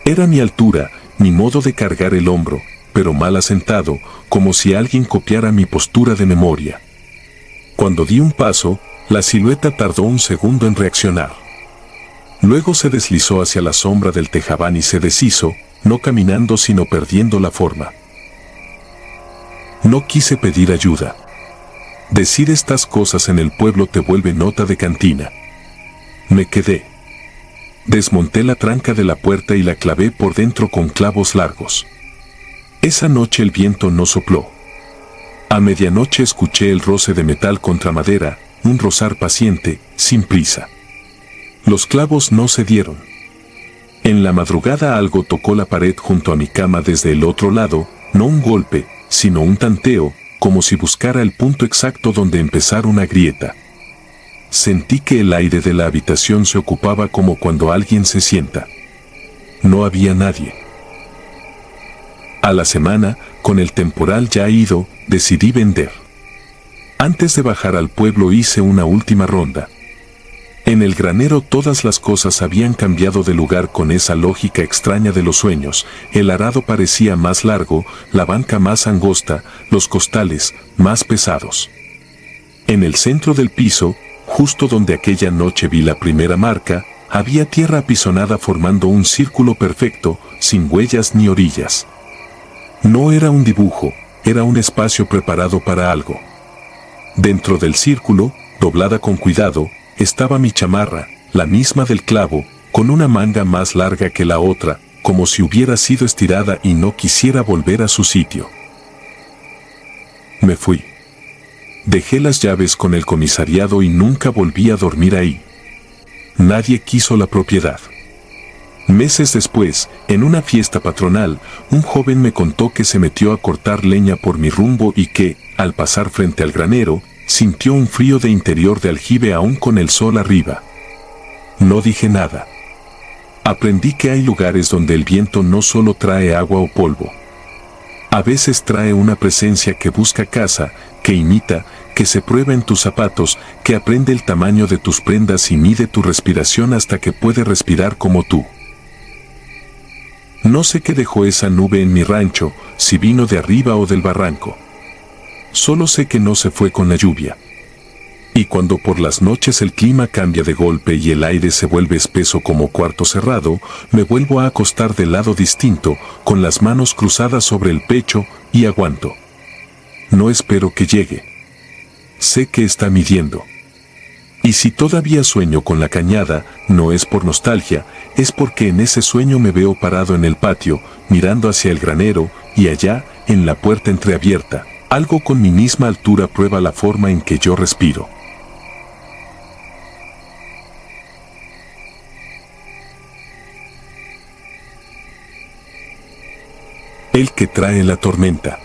Era mi altura, mi modo de cargar el hombro, pero mal asentado, como si alguien copiara mi postura de memoria. Cuando di un paso, la silueta tardó un segundo en reaccionar. Luego se deslizó hacia la sombra del tejabán y se deshizo, no caminando sino perdiendo la forma. No quise pedir ayuda. Decir estas cosas en el pueblo te vuelve nota de cantina. Me quedé. Desmonté la tranca de la puerta y la clavé por dentro con clavos largos. Esa noche el viento no sopló. A medianoche escuché el roce de metal contra madera, un rozar paciente, sin prisa. Los clavos no cedieron. En la madrugada algo tocó la pared junto a mi cama desde el otro lado, no un golpe, sino un tanteo, como si buscara el punto exacto donde empezar una grieta. Sentí que el aire de la habitación se ocupaba como cuando alguien se sienta. No había nadie. A la semana, con el temporal ya ido, decidí vender. Antes de bajar al pueblo hice una última ronda. En el granero todas las cosas habían cambiado de lugar con esa lógica extraña de los sueños. El arado parecía más largo, la banca más angosta, los costales más pesados. En el centro del piso, justo donde aquella noche vi la primera marca, había tierra apisonada formando un círculo perfecto, sin huellas ni orillas. No era un dibujo, era un espacio preparado para algo. Dentro del círculo, doblada con cuidado, estaba mi chamarra, la misma del clavo, con una manga más larga que la otra, como si hubiera sido estirada y no quisiera volver a su sitio. Me fui. Dejé las llaves con el comisariado y nunca volví a dormir ahí. Nadie quiso la propiedad. Meses después, en una fiesta patronal, un joven me contó que se metió a cortar leña por mi rumbo y que, al pasar frente al granero, sintió un frío de interior de aljibe aún con el sol arriba. No dije nada. Aprendí que hay lugares donde el viento no solo trae agua o polvo. A veces trae una presencia que busca casa, que imita, que se prueba en tus zapatos, que aprende el tamaño de tus prendas y mide tu respiración hasta que puede respirar como tú. No sé qué dejó esa nube en mi rancho, si vino de arriba o del barranco. Solo sé que no se fue con la lluvia. Y cuando por las noches el clima cambia de golpe y el aire se vuelve espeso como cuarto cerrado, me vuelvo a acostar del lado distinto, con las manos cruzadas sobre el pecho, y aguanto. No espero que llegue. Sé que está midiendo. Y si todavía sueño con la cañada, no es por nostalgia, es porque en ese sueño me veo parado en el patio, mirando hacia el granero, y allá, en la puerta entreabierta, algo con mi misma altura prueba la forma en que yo respiro. El que trae la tormenta.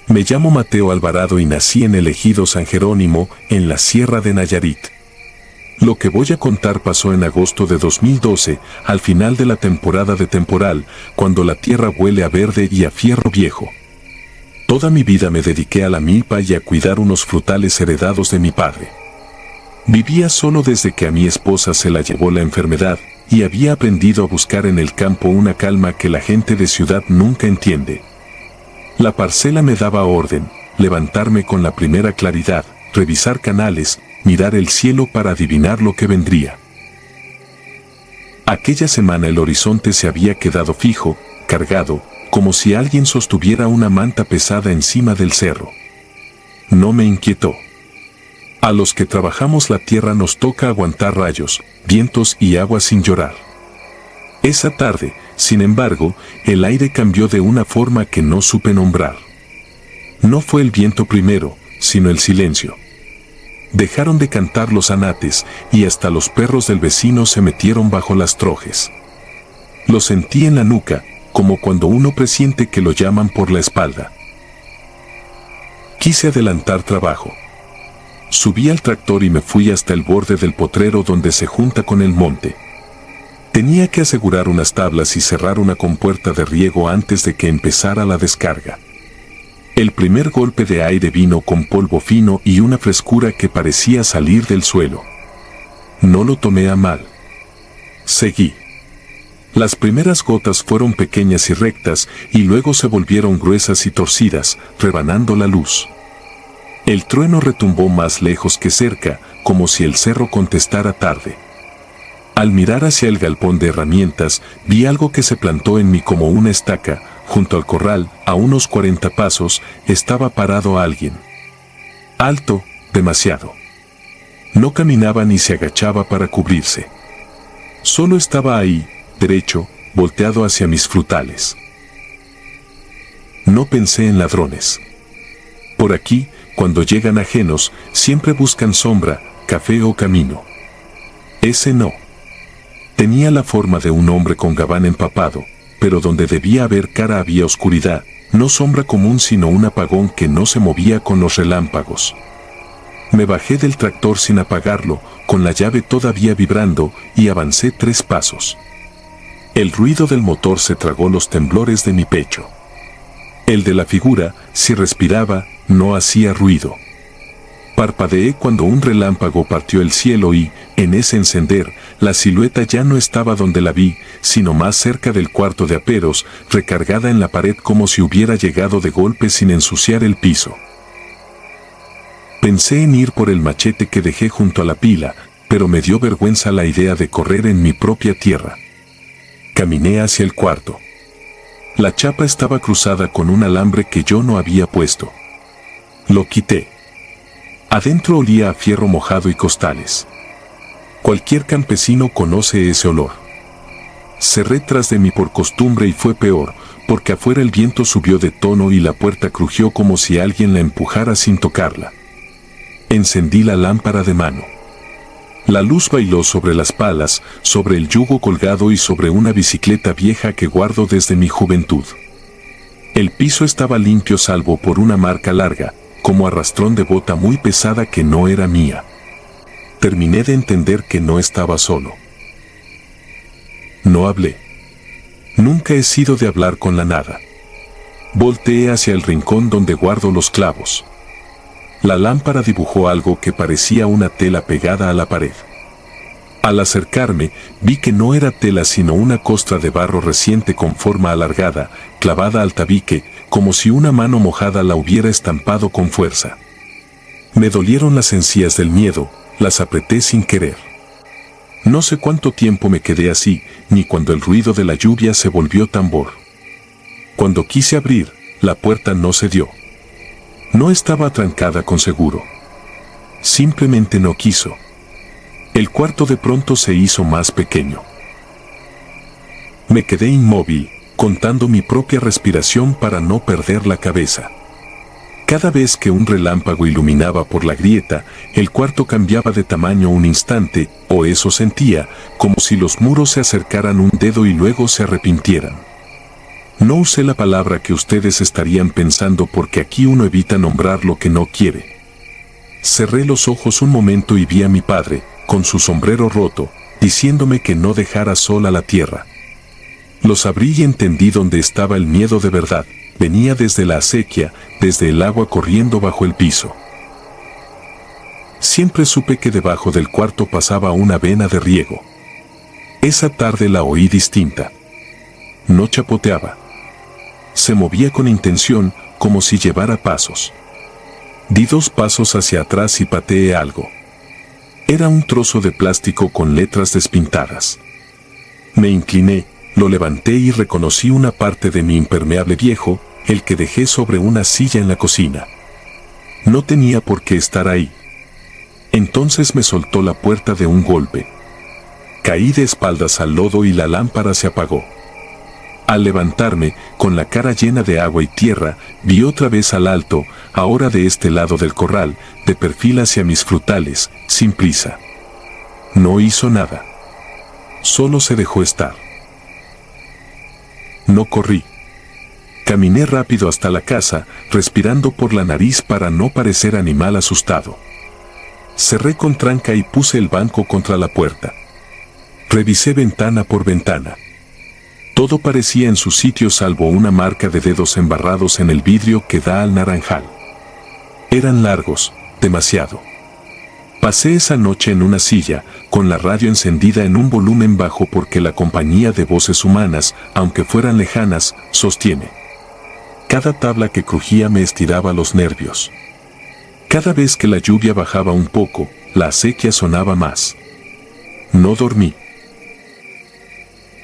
Me llamo Mateo Alvarado y nací en el ejido San Jerónimo, en la Sierra de Nayarit. Lo que voy a contar pasó en agosto de 2012, al final de la temporada de temporal, cuando la tierra huele a verde y a fierro viejo. Toda mi vida me dediqué a la milpa y a cuidar unos frutales heredados de mi padre. Vivía solo desde que a mi esposa se la llevó la enfermedad, y había aprendido a buscar en el campo una calma que la gente de ciudad nunca entiende. La parcela me daba orden, levantarme con la primera claridad, revisar canales, mirar el cielo para adivinar lo que vendría. Aquella semana el horizonte se había quedado fijo, cargado, como si alguien sostuviera una manta pesada encima del cerro. No me inquietó. A los que trabajamos la tierra nos toca aguantar rayos, vientos y agua sin llorar. Esa tarde, sin embargo, el aire cambió de una forma que no supe nombrar. No fue el viento primero, sino el silencio. Dejaron de cantar los anates y hasta los perros del vecino se metieron bajo las trojes. Lo sentí en la nuca, como cuando uno presiente que lo llaman por la espalda. Quise adelantar trabajo. Subí al tractor y me fui hasta el borde del potrero donde se junta con el monte. Tenía que asegurar unas tablas y cerrar una compuerta de riego antes de que empezara la descarga. El primer golpe de aire vino con polvo fino y una frescura que parecía salir del suelo. No lo tomé a mal. Seguí. Las primeras gotas fueron pequeñas y rectas y luego se volvieron gruesas y torcidas, rebanando la luz. El trueno retumbó más lejos que cerca, como si el cerro contestara tarde. Al mirar hacia el galpón de herramientas, vi algo que se plantó en mí como una estaca. Junto al corral, a unos 40 pasos, estaba parado alguien. Alto, demasiado. No caminaba ni se agachaba para cubrirse. Solo estaba ahí, derecho, volteado hacia mis frutales. No pensé en ladrones. Por aquí, cuando llegan ajenos, siempre buscan sombra, café o camino. Ese no. Tenía la forma de un hombre con gabán empapado, pero donde debía haber cara había oscuridad, no sombra común sino un apagón que no se movía con los relámpagos. Me bajé del tractor sin apagarlo, con la llave todavía vibrando, y avancé 3 pasos. El ruido del motor se tragó los temblores de mi pecho. El de la figura, si respiraba, no hacía ruido. Parpadeé cuando un relámpago partió el cielo y, en ese encender, la silueta ya no estaba donde la vi, sino más cerca del cuarto de aperos, recargada en la pared como si hubiera llegado de golpe sin ensuciar el piso. Pensé en ir por el machete que dejé junto a la pila, pero me dio vergüenza la idea de correr en mi propia tierra. Caminé hacia el cuarto. La chapa estaba cruzada con un alambre que yo no había puesto. Lo quité. Adentro olía a fierro mojado y costales. Cualquier campesino conoce ese olor. Cerré tras de mí por costumbre y fue peor, porque afuera el viento subió de tono y la puerta crujió como si alguien la empujara sin tocarla. Encendí la lámpara de mano. La luz bailó sobre las palas, sobre el yugo colgado y sobre una bicicleta vieja que guardo desde mi juventud. El piso estaba limpio salvo por una marca larga, como arrastrón de bota muy pesada que no era mía. Terminé de entender que no estaba solo. No hablé. Nunca he sido de hablar con la nada. Volteé hacia el rincón donde guardo los clavos. La lámpara dibujó algo que parecía una tela pegada a la pared. Al acercarme, vi que no era tela sino una costra de barro reciente con forma alargada, clavada al tabique, como si una mano mojada la hubiera estampado con fuerza. Me dolieron las encías del miedo, las apreté sin querer. No sé cuánto tiempo me quedé así, ni cuando el ruido de la lluvia se volvió tambor. Cuando quise abrir, la puerta no cedió. No estaba atrancada con seguro. Simplemente no quiso. El cuarto de pronto se hizo más pequeño. Me quedé inmóvil, contando mi propia respiración para no perder la cabeza. Cada vez que un relámpago iluminaba por la grieta, el cuarto cambiaba de tamaño un instante, o eso sentía, como si los muros se acercaran un dedo y luego se arrepintieran. No usé la palabra que ustedes estarían pensando porque aquí uno evita nombrar lo que no quiere. Cerré los ojos un momento y vi a mi padre, con su sombrero roto, diciéndome que no dejara sola la tierra. Los abrí y entendí dónde estaba el miedo de verdad. Venía desde la acequia, desde el agua corriendo bajo el piso. Siempre supe que debajo del cuarto pasaba una vena de riego. Esa tarde la oí distinta. No chapoteaba. Se movía con intención, como si llevara pasos. Di 2 pasos hacia atrás y pateé algo. Era un trozo de plástico con letras despintadas. Me incliné, lo levanté y reconocí una parte de mi impermeable viejo, el que dejé sobre una silla en la cocina. No tenía por qué estar ahí. Entonces me soltó la puerta de un golpe. Caí de espaldas al lodo y la lámpara se apagó. Al levantarme, con la cara llena de agua y tierra, vi otra vez al alto, ahora de este lado del corral, de perfil hacia mis frutales, sin prisa. No hizo nada. Solo se dejó estar. No corrí. Caminé rápido hasta la casa, respirando por la nariz para no parecer animal asustado. Cerré con tranca y puse el banco contra la puerta. Revisé ventana por ventana. Todo parecía en su sitio salvo una marca de dedos embarrados en el vidrio que da al naranjal. Eran largos, demasiado. Pasé esa noche en una silla, con la radio encendida en un volumen bajo porque la compañía de voces humanas, aunque fueran lejanas, sostiene. Cada tabla que crujía me estiraba los nervios. Cada vez que la lluvia bajaba un poco, la acequia sonaba más. No dormí.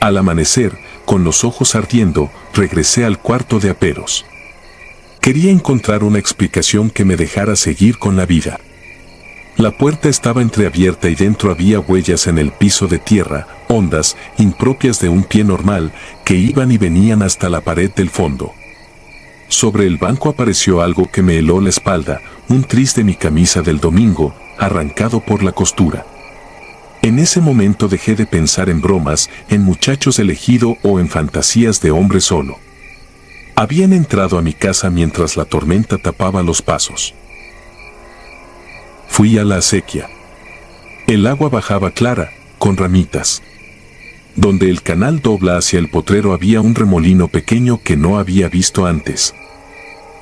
Al amanecer, con los ojos ardiendo, regresé al cuarto de aperos. Quería encontrar una explicación que me dejara seguir con la vida. La puerta estaba entreabierta y dentro había huellas en el piso de tierra, hondas, impropias de un pie normal, que iban y venían hasta la pared del fondo. Sobre el banco apareció algo que me heló la espalda, un tris de mi camisa del domingo, arrancado por la costura. En ese momento dejé de pensar en bromas, en muchachos elegido o en fantasías de hombre solo. Habían entrado a mi casa mientras la tormenta tapaba los pasos. Fui a la acequia. El agua bajaba clara, con ramitas. Donde el canal dobla hacia el potrero había un remolino pequeño que no había visto antes.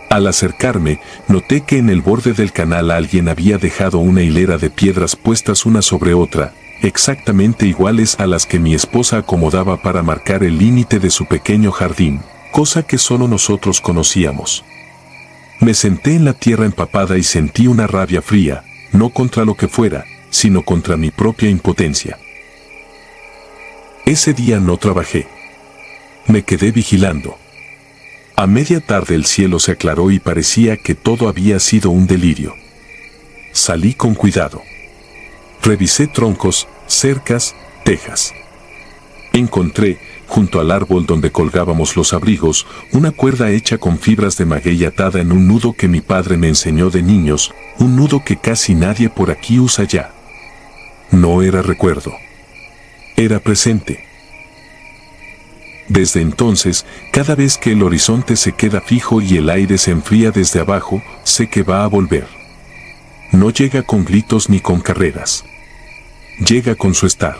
Al acercarme, noté que en el borde del canal alguien había dejado una hilera de piedras puestas una sobre otra, exactamente iguales a las que mi esposa acomodaba para marcar el límite de su pequeño jardín, cosa que solo nosotros conocíamos. Me senté en la tierra empapada y sentí una rabia fría, no contra lo que fuera, sino contra mi propia impotencia. Ese día no trabajé. Me quedé vigilando. A media tarde el cielo se aclaró y parecía que todo había sido un delirio. Salí con cuidado. Revisé troncos, cercas, tejas. Encontré, junto al árbol donde colgábamos los abrigos, una cuerda hecha con fibras de maguey atada en un nudo que mi padre me enseñó de niños, un nudo que casi nadie por aquí usa ya. No era recuerdo. Era presente. Desde entonces, cada vez que el horizonte se queda fijo y el aire se enfría desde abajo, sé que va a volver. No llega con gritos ni con carreras. Llega con su estar.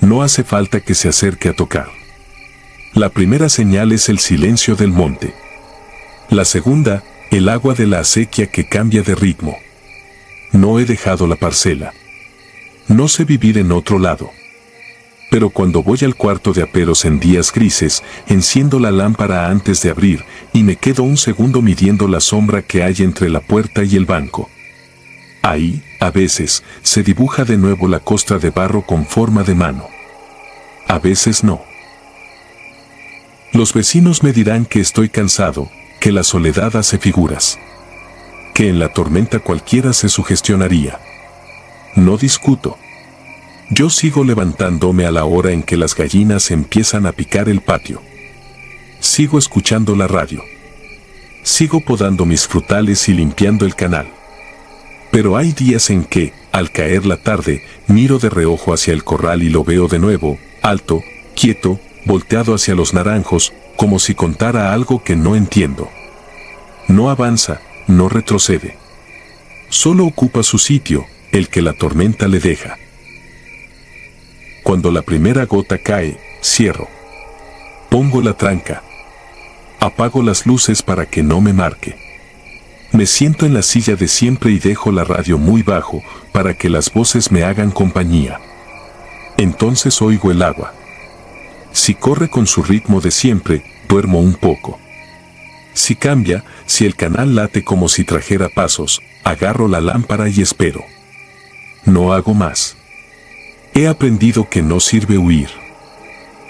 No hace falta que se acerque a tocar. La primera señal es el silencio del monte. La segunda, el agua de la acequia que cambia de ritmo. No he dejado la parcela. No sé vivir en otro lado. Pero cuando voy al cuarto de aperos en días grises, enciendo la lámpara antes de abrir y me quedo un segundo midiendo la sombra que hay entre la puerta y el banco. Ahí, a veces, se dibuja de nuevo la costra de barro con forma de mano. A veces no. Los vecinos me dirán que estoy cansado, que la soledad hace figuras. que en la tormenta cualquiera se sugestionaría. No discuto. Yo sigo levantándome a la hora en que las gallinas empiezan a picar el patio. Sigo escuchando la radio. Sigo podando mis frutales y limpiando el canal. Pero hay días en que, al caer la tarde, miro de reojo hacia el corral y lo veo de nuevo, alto, quieto, volteado hacia los naranjos, como si contara algo que no entiendo. No avanza, no retrocede. Solo ocupa su sitio, el que la tormenta le deja. Cuando la primera gota cae, cierro. Pongo la tranca. Apago las luces para que no me marque. Me siento en la silla de siempre y dejo la radio muy bajo para que las voces me hagan compañía. Entonces oigo el agua. Si corre con su ritmo de siempre, duermo un poco. Si cambia, si el canal late como si trajera pasos, agarro la lámpara y espero. No hago más. He aprendido que no sirve huir.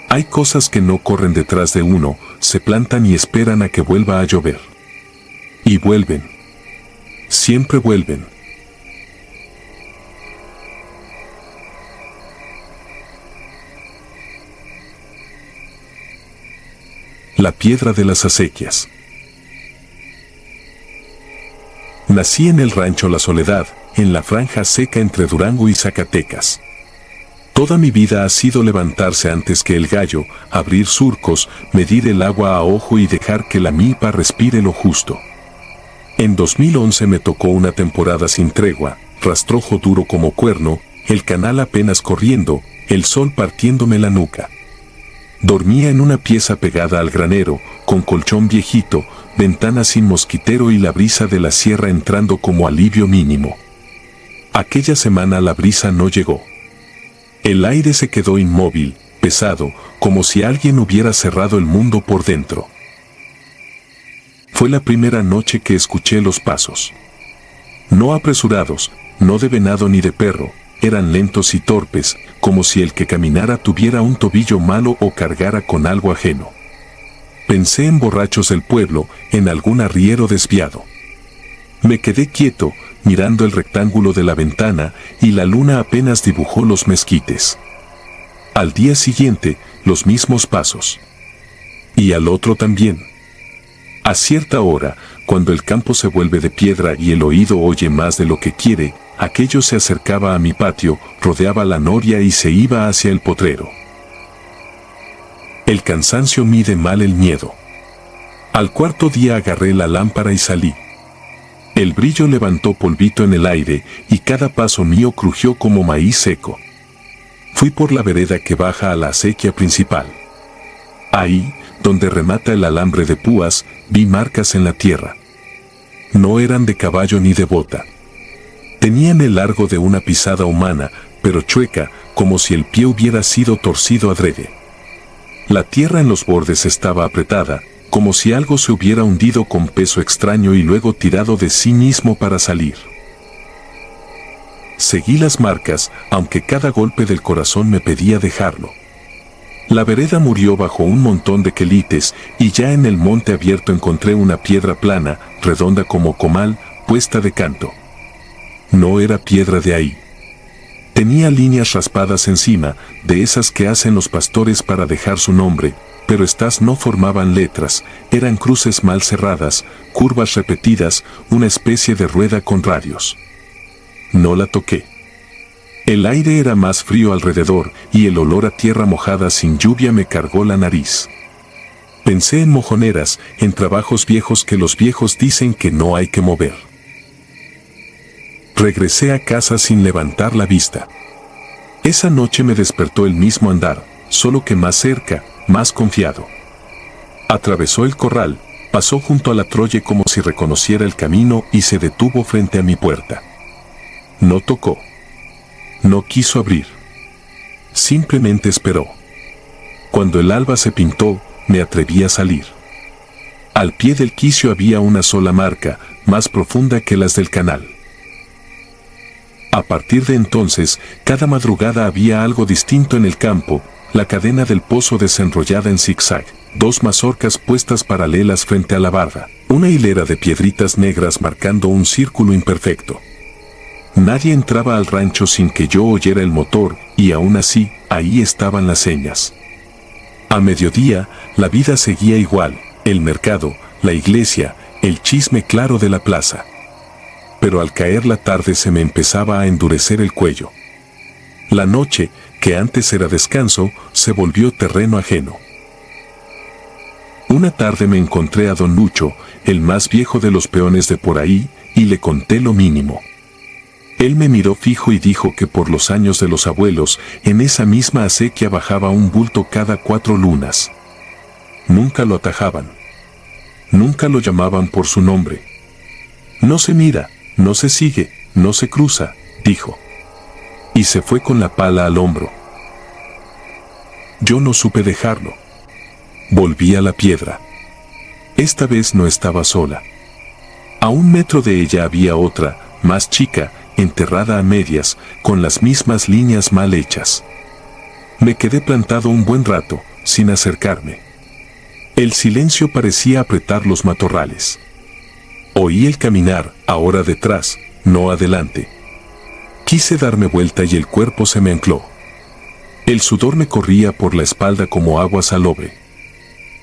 Hay cosas que no corren detrás de uno, se plantan y esperan a que vuelva a llover. Y vuelven. Siempre vuelven. La piedra de las acequias. Nací en el rancho La Soledad, en la franja seca entre Durango y Zacatecas. Toda mi vida ha sido levantarse antes que el gallo, abrir surcos, medir el agua a ojo y dejar que la milpa respire lo justo. En 2011 me tocó una temporada sin tregua, rastrojo duro como cuerno, el canal apenas corriendo, el sol partiéndome la nuca. Dormía en una pieza pegada al granero, con colchón viejito, ventana sin mosquitero y la brisa de la sierra entrando como alivio mínimo. Aquella semana la brisa no llegó. El aire se quedó inmóvil, pesado, como si alguien hubiera cerrado el mundo por dentro. Fue la primera noche que escuché los pasos. No apresurados, no de venado ni de perro, eran lentos y torpes, como si el que caminara tuviera un tobillo malo o cargara con algo ajeno. Pensé en borrachos del pueblo, en algún arriero desviado. Me quedé quieto, mirando el rectángulo de la ventana, y la luna apenas dibujó los mezquites. Al día siguiente, los mismos pasos. Y al otro también. A cierta hora, cuando el campo se vuelve de piedra y el oído oye más de lo que quiere, aquello se acercaba a mi patio, rodeaba la noria y se iba hacia el potrero. El cansancio mide mal el miedo. Al cuarto día agarré la lámpara y salí. El brillo levantó polvito en el aire y cada paso mío crujió como maíz seco. Fui por la vereda que baja a la acequia principal. Ahí, donde remata el alambre de púas, vi marcas en la tierra. No eran de caballo ni de bota. Tenían el largo de una pisada humana, pero chueca, como si el pie hubiera sido torcido adrede. La tierra en los bordes estaba apretada, como si algo se hubiera hundido con peso extraño y luego tirado de sí mismo para salir. Seguí las marcas, aunque cada golpe del corazón me pedía dejarlo. La vereda murió bajo un montón de quelites, y ya en el monte abierto encontré una piedra plana, redonda como comal, puesta de canto. No era piedra de ahí. Tenía líneas raspadas encima, de esas que hacen los pastores para dejar su nombre, pero estas no formaban letras, eran cruces mal cerradas, curvas repetidas, una especie de rueda con radios. No la toqué. El aire era más frío alrededor, y el olor a tierra mojada sin lluvia me cargó la nariz. Pensé en mojoneras, en trabajos viejos que los viejos dicen que no hay que mover. Regresé a casa sin levantar la vista. Esa noche me despertó el mismo andar, solo que más cerca, más confiado. Atravesó el corral, pasó junto a la troye como si reconociera el camino y se detuvo frente a mi puerta. No tocó. No quiso abrir. Simplemente esperó. Cuando el alba se pintó, me atreví a salir. Al pie del quicio había una sola marca, más profunda que las del canal. A partir de entonces, cada madrugada había algo distinto en el campo, la cadena del pozo desenrollada en zigzag. 2 mazorcas puestas paralelas frente a la barda, una hilera de piedritas negras marcando un círculo imperfecto. Nadie entraba al rancho sin que yo oyera el motor, y aún así, ahí estaban las señas. A mediodía, la vida seguía igual, el mercado, la iglesia, el chisme claro de la plaza. Pero al caer la tarde se me empezaba a endurecer el cuello. La noche, que antes era descanso, se volvió terreno ajeno. Una tarde me encontré a don Lucho, el más viejo de los peones de por ahí, y le conté lo mínimo. Él me miró fijo y dijo que por los años de los abuelos, en esa misma acequia bajaba un bulto cada 4 lunas. Nunca lo atajaban. Nunca lo llamaban por su nombre. No se mira, no se sigue, no se cruza, dijo. Y se fue con la pala al hombro. Yo no supe dejarlo. Volví a la piedra. Esta vez no estaba sola. A 1 metro de ella había otra, más chica, enterrada a medias, con las mismas líneas mal hechas. Me quedé plantado un buen rato, sin acercarme. El silencio parecía apretar los matorrales. Oí el caminar, ahora detrás, no adelante. Quise darme vuelta y el cuerpo se me ancló. El sudor me corría por la espalda como agua salobre.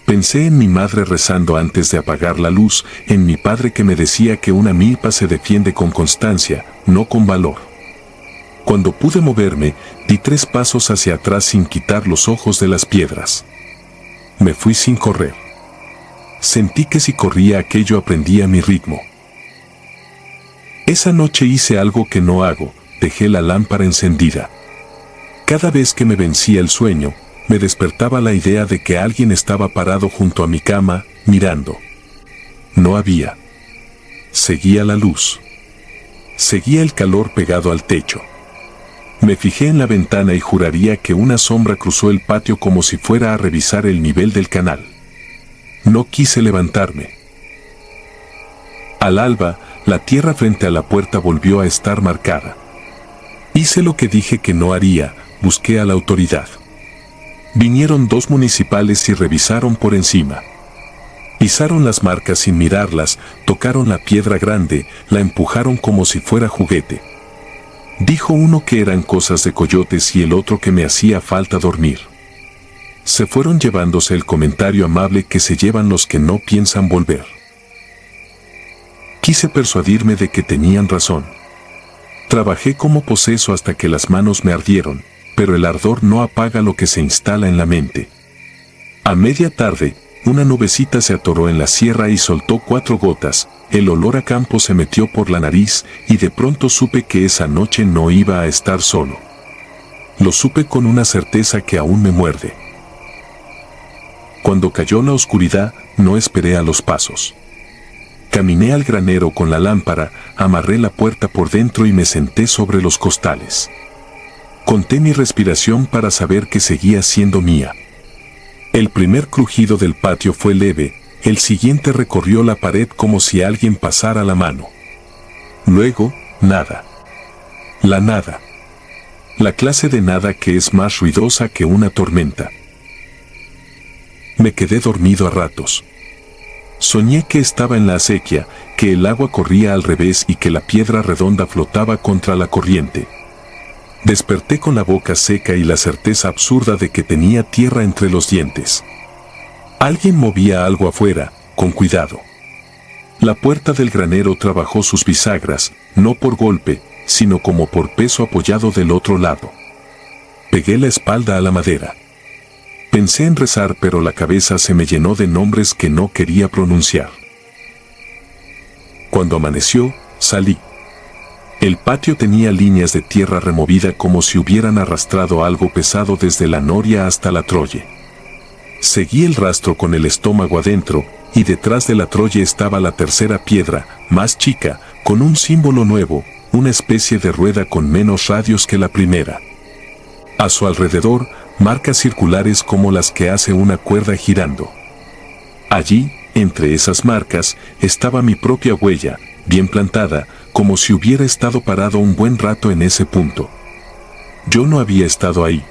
Pensé en mi madre rezando antes de apagar la luz, en mi padre que me decía que una milpa se defiende con constancia, no con valor. Cuando pude moverme, di 3 pasos hacia atrás sin quitar los ojos de las piedras. Me fui sin correr. Sentí que si corría aquello aprendía mi ritmo. Esa noche hice algo que no hago, dejé la lámpara encendida. Cada vez que me vencía el sueño, me despertaba la idea de que alguien estaba parado junto a mi cama, mirando. No había. Seguía la luz. Seguía el calor pegado al techo. Me fijé en la ventana y juraría que una sombra cruzó el patio como si fuera a revisar el nivel del canal. No quise levantarme. Al alba, la tierra frente a la puerta volvió a estar marcada. Hice lo que dije que no haría, busqué a la autoridad. Vinieron 2 municipales y revisaron por encima. Pisaron las marcas sin mirarlas, tocaron la piedra grande, la empujaron como si fuera juguete. Dijo uno que eran cosas de coyotes y el otro que me hacía falta dormir. Se fueron llevándose el comentario amable que se llevan los que no piensan volver. Quise persuadirme de que tenían razón. Trabajé como poseso hasta que las manos me ardieron, pero el ardor no apaga lo que se instala en la mente. A media tarde, una nubecita se atoró en la sierra y soltó 4 gotas, el olor a campo se metió por la nariz y de pronto supe que esa noche no iba a estar solo. Lo supe con una certeza que aún me muerde. Cuando cayó la oscuridad, no esperé a los pasos. Caminé al granero con la lámpara, amarré la puerta por dentro y me senté sobre los costales. Conté mi respiración para saber que seguía siendo mía. El primer crujido del patio fue leve, el siguiente recorrió la pared como si alguien pasara la mano. Luego, nada. La nada. La clase de nada que es más ruidosa que una tormenta. Me quedé dormido a ratos. Soñé que estaba en la acequia, que el agua corría al revés y que la piedra redonda flotaba contra la corriente. Desperté con la boca seca y la certeza absurda de que tenía tierra entre los dientes. Alguien movía algo afuera, con cuidado. La puerta del granero trabajó sus bisagras, no por golpe, sino como por peso apoyado del otro lado. Pegué la espalda a la madera. Pensé en rezar, pero la cabeza se me llenó de nombres que no quería pronunciar. Cuando amaneció, salí. El patio tenía líneas de tierra removida como si hubieran arrastrado algo pesado desde la noria hasta la troye. Seguí el rastro con el estómago adentro, y detrás de la troye estaba la tercera piedra, más chica, con un símbolo nuevo, una especie de rueda con menos radios que la primera. A su alrededor, marcas circulares como las que hace una cuerda girando. Allí, entre esas marcas, estaba mi propia huella, bien plantada, como si hubiera estado parado un buen rato en ese punto. Yo no había estado ahí.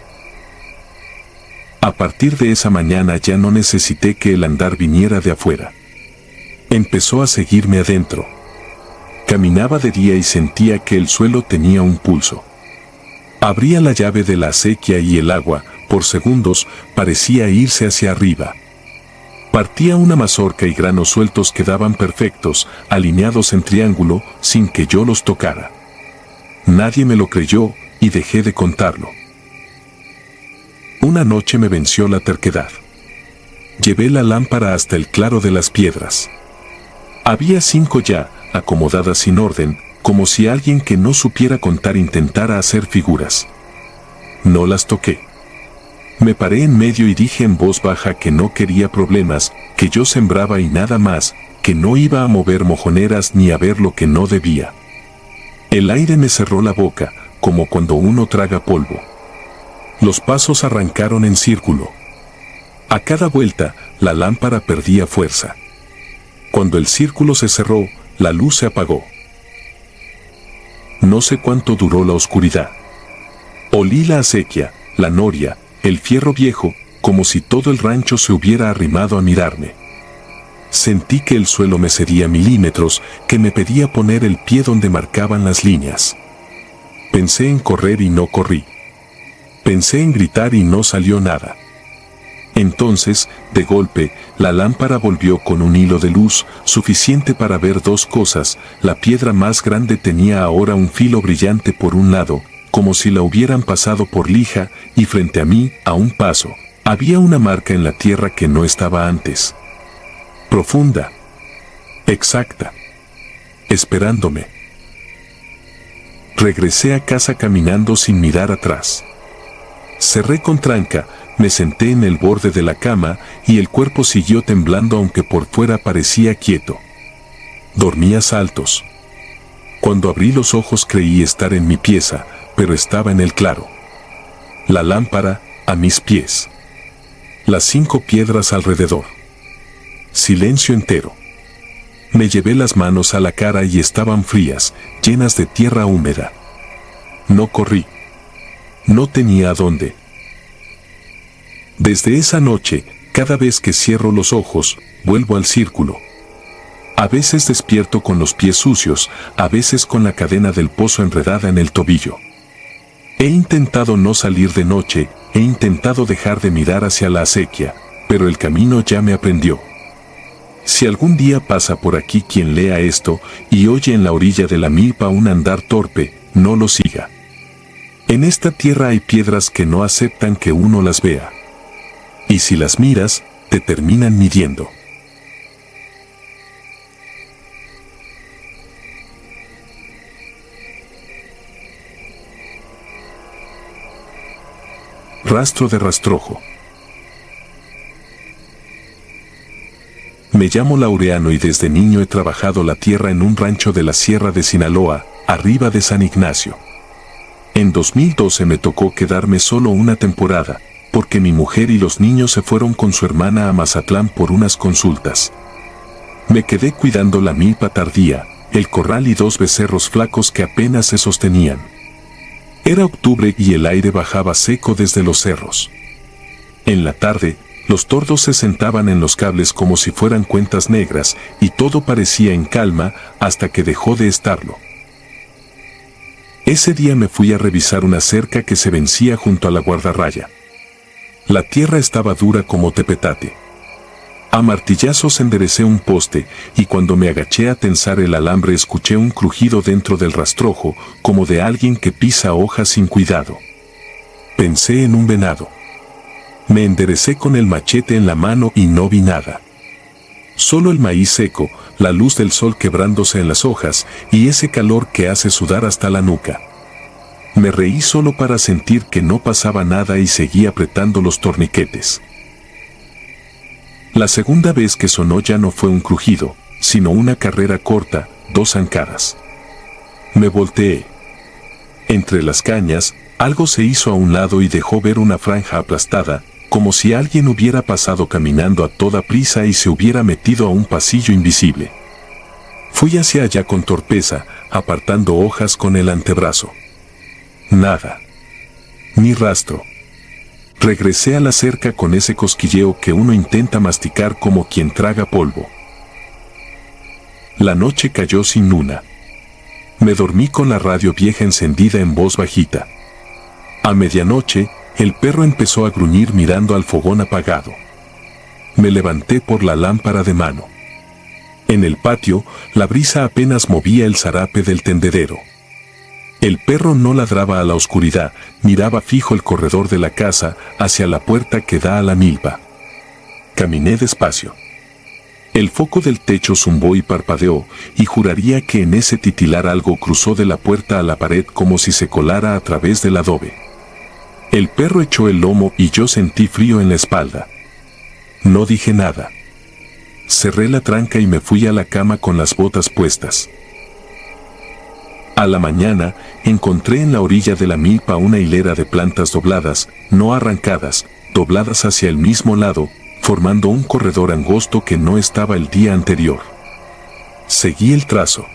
A partir de esa mañana ya no necesité que el andar viniera de afuera. Empezó a seguirme adentro. Caminaba de día y sentía que el suelo tenía un pulso. Abría la llave de la acequia y el agua, por segundos, parecía irse hacia arriba. Partía una mazorca y granos sueltos quedaban perfectos, alineados en triángulo, sin que yo los tocara. Nadie me lo creyó y dejé de contarlo. Una noche me venció la terquedad. Llevé la lámpara hasta el claro de las piedras. Había 5 ya, acomodadas sin orden, como si alguien que no supiera contar intentara hacer figuras. No las toqué. Me paré en medio y dije en voz baja que no quería problemas, que yo sembraba y nada más, que no iba a mover mojoneras ni a ver lo que no debía. El aire me cerró la boca, como cuando uno traga polvo. Los pasos arrancaron en círculo. A cada vuelta, la lámpara perdía fuerza. Cuando el círculo se cerró, la luz se apagó. No sé cuánto duró la oscuridad. Olí la acequia, la noria, el fierro viejo, como si todo el rancho se hubiera arrimado a mirarme. Sentí que el suelo me cedía milímetros, que me pedía poner el pie donde marcaban las líneas. Pensé en correr y no corrí. Pensé en gritar y no salió nada. Entonces, de golpe, la lámpara volvió con un hilo de luz, suficiente para ver 2 cosas. La piedra más grande tenía ahora un filo brillante por un lado, como si la hubieran pasado por lija, y frente a mí, a un paso, había una marca en la tierra que no estaba antes. Profunda. Exacta. Esperándome. Regresé a casa caminando sin mirar atrás. Cerré con tranca, me senté en el borde de la cama y el cuerpo siguió temblando aunque por fuera parecía quieto. Dormía saltos. Cuando abrí los ojos creí estar en mi pieza, pero estaba en el claro. La lámpara, a mis pies. Las 5 piedras alrededor. Silencio entero. Me llevé las manos a la cara y estaban frías, llenas de tierra húmeda. No corrí. No tenía a dónde. Desde esa noche, cada vez que cierro los ojos, vuelvo al círculo. A veces despierto con los pies sucios, a veces con la cadena del pozo enredada en el tobillo. He intentado no salir de noche, he intentado dejar de mirar hacia la acequia, pero el camino ya me aprendió. Si algún día pasa por aquí quien lea esto y oye en la orilla de la milpa un andar torpe, no lo siga. En esta tierra hay piedras que no aceptan que uno las vea. Y si las miras, te terminan midiendo. Rastro de rastrojo. Me llamo Laureano y desde niño he trabajado la tierra en un rancho de la Sierra de Sinaloa, arriba de San Ignacio. En 2012 me tocó quedarme solo una temporada, porque mi mujer y los niños se fueron con su hermana a Mazatlán por unas consultas. Me quedé cuidando la milpa tardía, el corral y 2 becerros flacos que apenas se sostenían. Era octubre y el aire bajaba seco desde los cerros. En la tarde, los tordos se sentaban en los cables como si fueran cuentas negras, y todo parecía en calma hasta que dejó de estarlo. Ese día me fui a revisar una cerca que se vencía junto a la guardarraya. La tierra estaba dura como tepetate. A martillazos enderecé un poste, y cuando me agaché a tensar el alambre escuché un crujido dentro del rastrojo, como de alguien que pisa hojas sin cuidado. Pensé en un venado. Me enderecé con el machete en la mano y no vi nada. Solo el maíz seco, la luz del sol quebrándose en las hojas, y ese calor que hace sudar hasta la nuca. Me reí solo para sentir que no pasaba nada y seguí apretando los torniquetes. La segunda vez que sonó ya no fue un crujido, sino una carrera corta, 2 zancadas. Me volteé. Entre las cañas, algo se hizo a un lado y dejó ver una franja aplastada, como si alguien hubiera pasado caminando a toda prisa y se hubiera metido a un pasillo invisible. Fui hacia allá con torpeza, apartando hojas con el antebrazo. Nada. Ni rastro. Regresé a la cerca con ese cosquilleo que uno intenta masticar como quien traga polvo. La noche cayó sin luna. Me dormí con la radio vieja encendida en voz bajita. A medianoche, el perro empezó a gruñir mirando al fogón apagado. Me levanté por la lámpara de mano. En el patio, la brisa apenas movía el zarape del tendedero. El perro no ladraba a la oscuridad, miraba fijo el corredor de la casa hacia la puerta que da a la milpa. Caminé despacio. El foco del techo zumbó y parpadeó, y juraría que en ese titilar algo cruzó de la puerta a la pared como si se colara a través del adobe. El perro echó el lomo y yo sentí frío en la espalda. No dije nada. Cerré la tranca y me fui a la cama con las botas puestas. A la mañana, encontré en la orilla de la milpa una hilera de plantas dobladas, no arrancadas, dobladas hacia el mismo lado, formando un corredor angosto que no estaba el día anterior. Seguí el trazo.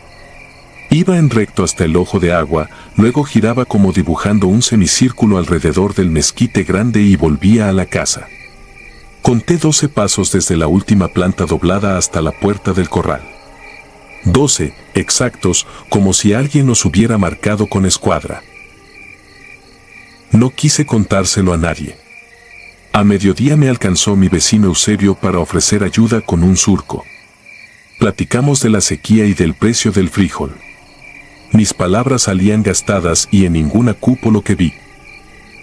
Iba en recto hasta el ojo de agua, luego giraba como dibujando un semicírculo alrededor del mezquite grande y volvía a la casa. Conté 12 pasos desde la última planta doblada hasta la puerta del corral. 12, exactos, como si alguien los hubiera marcado con escuadra. No quise contárselo a nadie. A mediodía me alcanzó mi vecino Eusebio para ofrecer ayuda con un surco. Platicamos de la sequía y del precio del frijol. Mis palabras salían gastadas y en ninguna cupo lo que vi.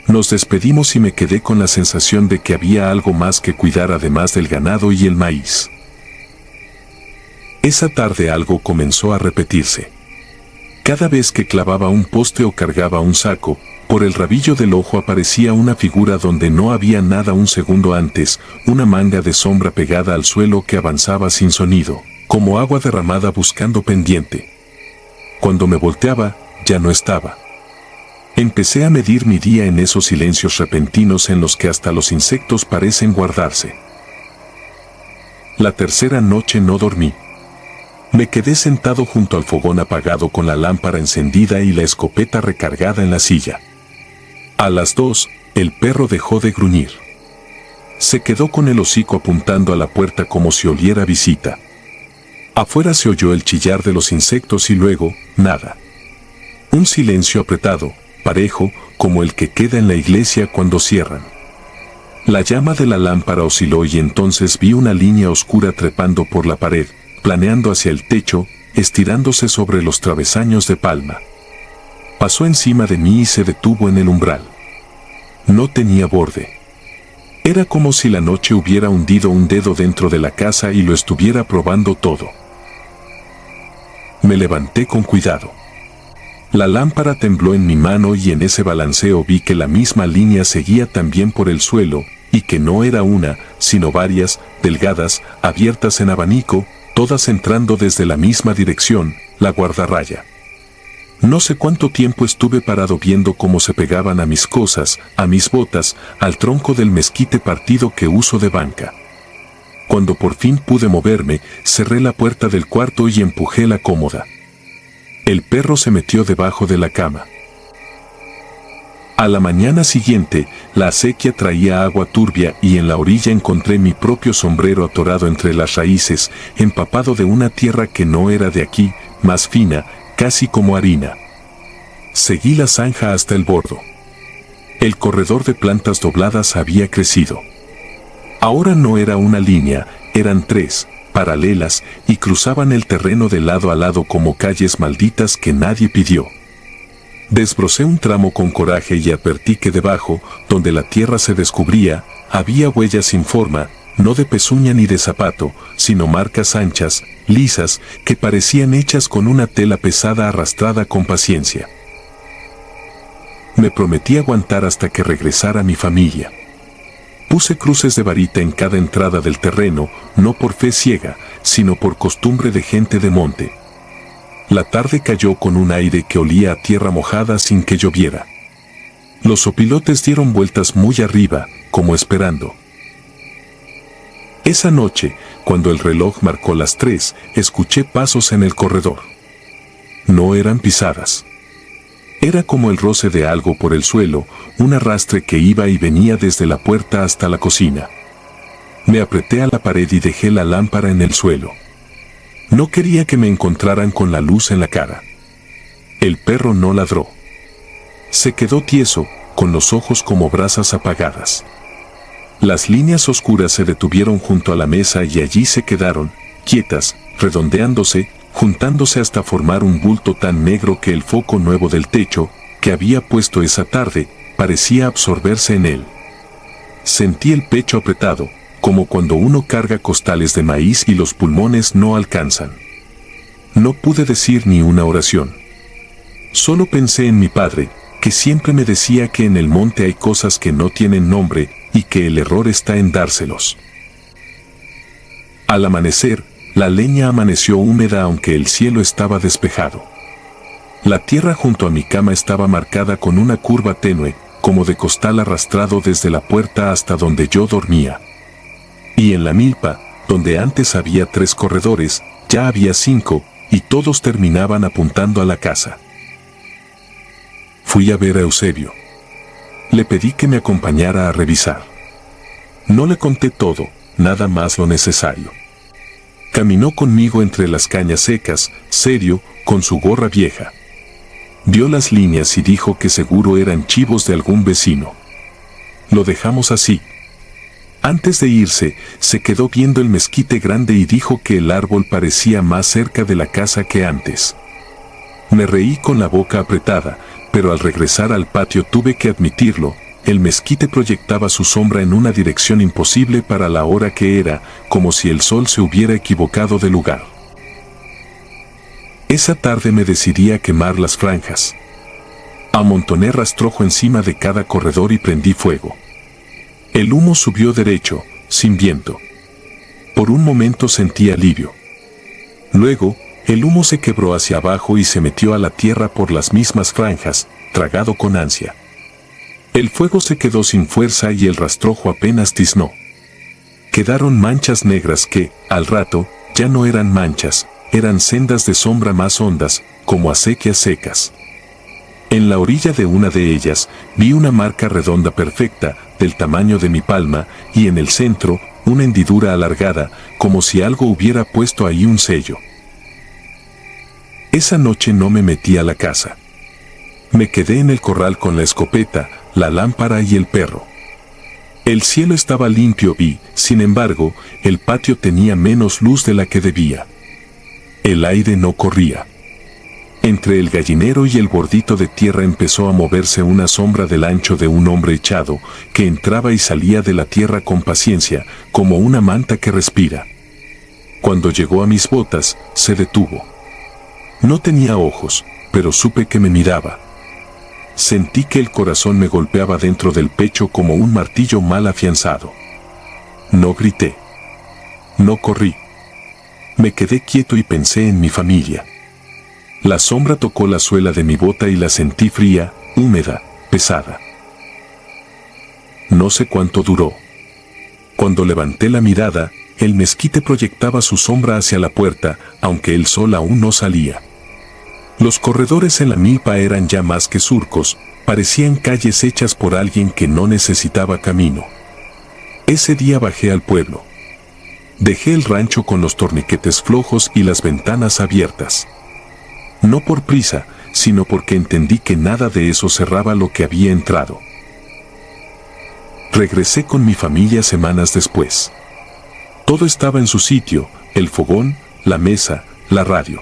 Nos despedimos y me quedé con la sensación de que había algo más que cuidar además del ganado y el maíz. Esa tarde algo comenzó a repetirse. Cada vez que clavaba un poste o cargaba un saco, por el rabillo del ojo aparecía una figura donde no había nada un segundo antes, una manga de sombra pegada al suelo que avanzaba sin sonido, como agua derramada buscando pendiente. Cuando me volteaba, ya no estaba. Empecé a medir mi día en esos silencios repentinos en los que hasta los insectos parecen guardarse. La tercera noche no dormí. Me quedé sentado junto al fogón apagado con la lámpara encendida y la escopeta recargada en la silla. A las 2, el perro dejó de gruñir. Se quedó con el hocico apuntando a la puerta como si oliera visita. Afuera se oyó el chillar de los insectos y luego, nada. Un silencio apretado, parejo, como el que queda en la iglesia cuando cierran. La llama de la lámpara osciló y entonces vi una línea oscura trepando por la pared, planeando hacia el techo, estirándose sobre los travesaños de palma. Pasó encima de mí y se detuvo en el umbral. No tenía borde. Era como si la noche hubiera hundido un dedo dentro de la casa y lo estuviera probando todo. Me levanté con cuidado. La lámpara tembló en mi mano y en ese balanceo vi que la misma línea seguía también por el suelo, y que no era una, sino varias, delgadas, abiertas en abanico, todas entrando desde la misma dirección, la guardarraya. No sé cuánto tiempo estuve parado viendo cómo se pegaban a mis cosas, a mis botas, al tronco del mezquite partido que uso de banca. Cuando por fin pude moverme, cerré la puerta del cuarto y empujé la cómoda. El perro se metió debajo de la cama. A la mañana siguiente, la acequia traía agua turbia y en la orilla encontré mi propio sombrero atorado entre las raíces, empapado de una tierra que no era de aquí, más fina, casi como harina. Seguí la zanja hasta el bordo. El corredor de plantas dobladas había crecido. Ahora no era una línea, eran 3, paralelas, y cruzaban el terreno de lado a lado como calles malditas que nadie pidió. Desbrocé un tramo con coraje y advertí que debajo, donde la tierra se descubría, había huellas sin forma, no de pezuña ni de zapato, sino marcas anchas, lisas, que parecían hechas con una tela pesada arrastrada con paciencia. Me prometí aguantar hasta que regresara mi familia. Puse cruces de varita en cada entrada del terreno, no por fe ciega, sino por costumbre de gente de monte. La tarde cayó con un aire que olía a tierra mojada sin que lloviera. Los opilotes dieron vueltas muy arriba, como esperando. Esa noche, cuando el reloj marcó las 3, escuché pasos en el corredor. No eran pisadas. Era como el roce de algo por el suelo, un arrastre que iba y venía desde la puerta hasta la cocina. Me apreté a la pared y dejé la lámpara en el suelo. No quería que me encontraran con la luz en la cara. El perro no ladró. Se quedó tieso, con los ojos como brasas apagadas. Las líneas oscuras se detuvieron junto a la mesa y allí se quedaron, quietas, redondeándose, juntándose hasta formar un bulto tan negro que el foco nuevo del techo, que había puesto esa tarde, parecía absorberse en él. Sentí el pecho apretado, como cuando uno carga costales de maíz y los pulmones no alcanzan. No pude decir ni una oración. Solo pensé en mi padre, que siempre me decía que en el monte hay cosas que no tienen nombre y que el error está en dárselos. Al amanecer, la leña amaneció húmeda aunque el cielo estaba despejado. La tierra junto a mi cama estaba marcada con una curva tenue, como de costal arrastrado desde la puerta hasta donde yo dormía. Y en la milpa, donde antes había 3 corredores, ya había 5, y todos terminaban apuntando a la casa. Fui a ver a Eusebio. Le pedí que me acompañara a revisar. No le conté todo, nada más lo necesario. Caminó conmigo entre las cañas secas, serio, con su gorra vieja. Vio las líneas y dijo que seguro eran chivos de algún vecino. Lo dejamos así. Antes de irse, se quedó viendo el mezquite grande y dijo que el árbol parecía más cerca de la casa que antes. Me reí con la boca apretada, pero al regresar al patio tuve que admitirlo, el mezquite proyectaba su sombra en una dirección imposible para la hora que era, como si el sol se hubiera equivocado de lugar. Esa tarde me decidí a quemar las franjas. Amontoné rastrojo encima de cada corredor y prendí fuego. El humo subió derecho, sin viento. Por un momento sentí alivio. Luego, el humo se quebró hacia abajo y se metió a la tierra por las mismas franjas, tragado con ansia. El fuego se quedó sin fuerza y el rastrojo apenas tiznó. Quedaron manchas negras que, al rato, ya no eran manchas, eran sendas de sombra más hondas, como acequias secas. En la orilla de una de ellas, vi una marca redonda perfecta, del tamaño de mi palma, y en el centro, una hendidura alargada, como si algo hubiera puesto ahí un sello. Esa noche no me metí a la casa. Me quedé en el corral con la escopeta, la lámpara y el perro. El cielo estaba limpio y, sin embargo, el patio tenía menos luz de la que debía. El aire no corría. Entre el gallinero y el bordito de tierra empezó a moverse una sombra del ancho de un hombre echado, que entraba y salía de la tierra con paciencia, como una manta que respira. Cuando llegó a mis botas, se detuvo. No tenía ojos, pero supe que me miraba. Sentí que el corazón me golpeaba dentro del pecho como un martillo mal afianzado. No grité. No corrí. Me quedé quieto y pensé en mi familia. La sombra tocó la suela de mi bota y la sentí fría, húmeda, pesada. No sé cuánto duró. Cuando levanté la mirada, el mezquite proyectaba su sombra hacia la puerta, aunque el sol aún no salía. Los corredores en la milpa eran ya más que surcos, parecían calles hechas por alguien que no necesitaba camino. Ese día bajé al pueblo. Dejé el rancho con los torniquetes flojos y las ventanas abiertas. No por prisa, sino porque entendí que nada de eso cerraba lo que había entrado. Regresé con mi familia semanas después. Todo estaba en su sitio, el fogón, la mesa, la radio.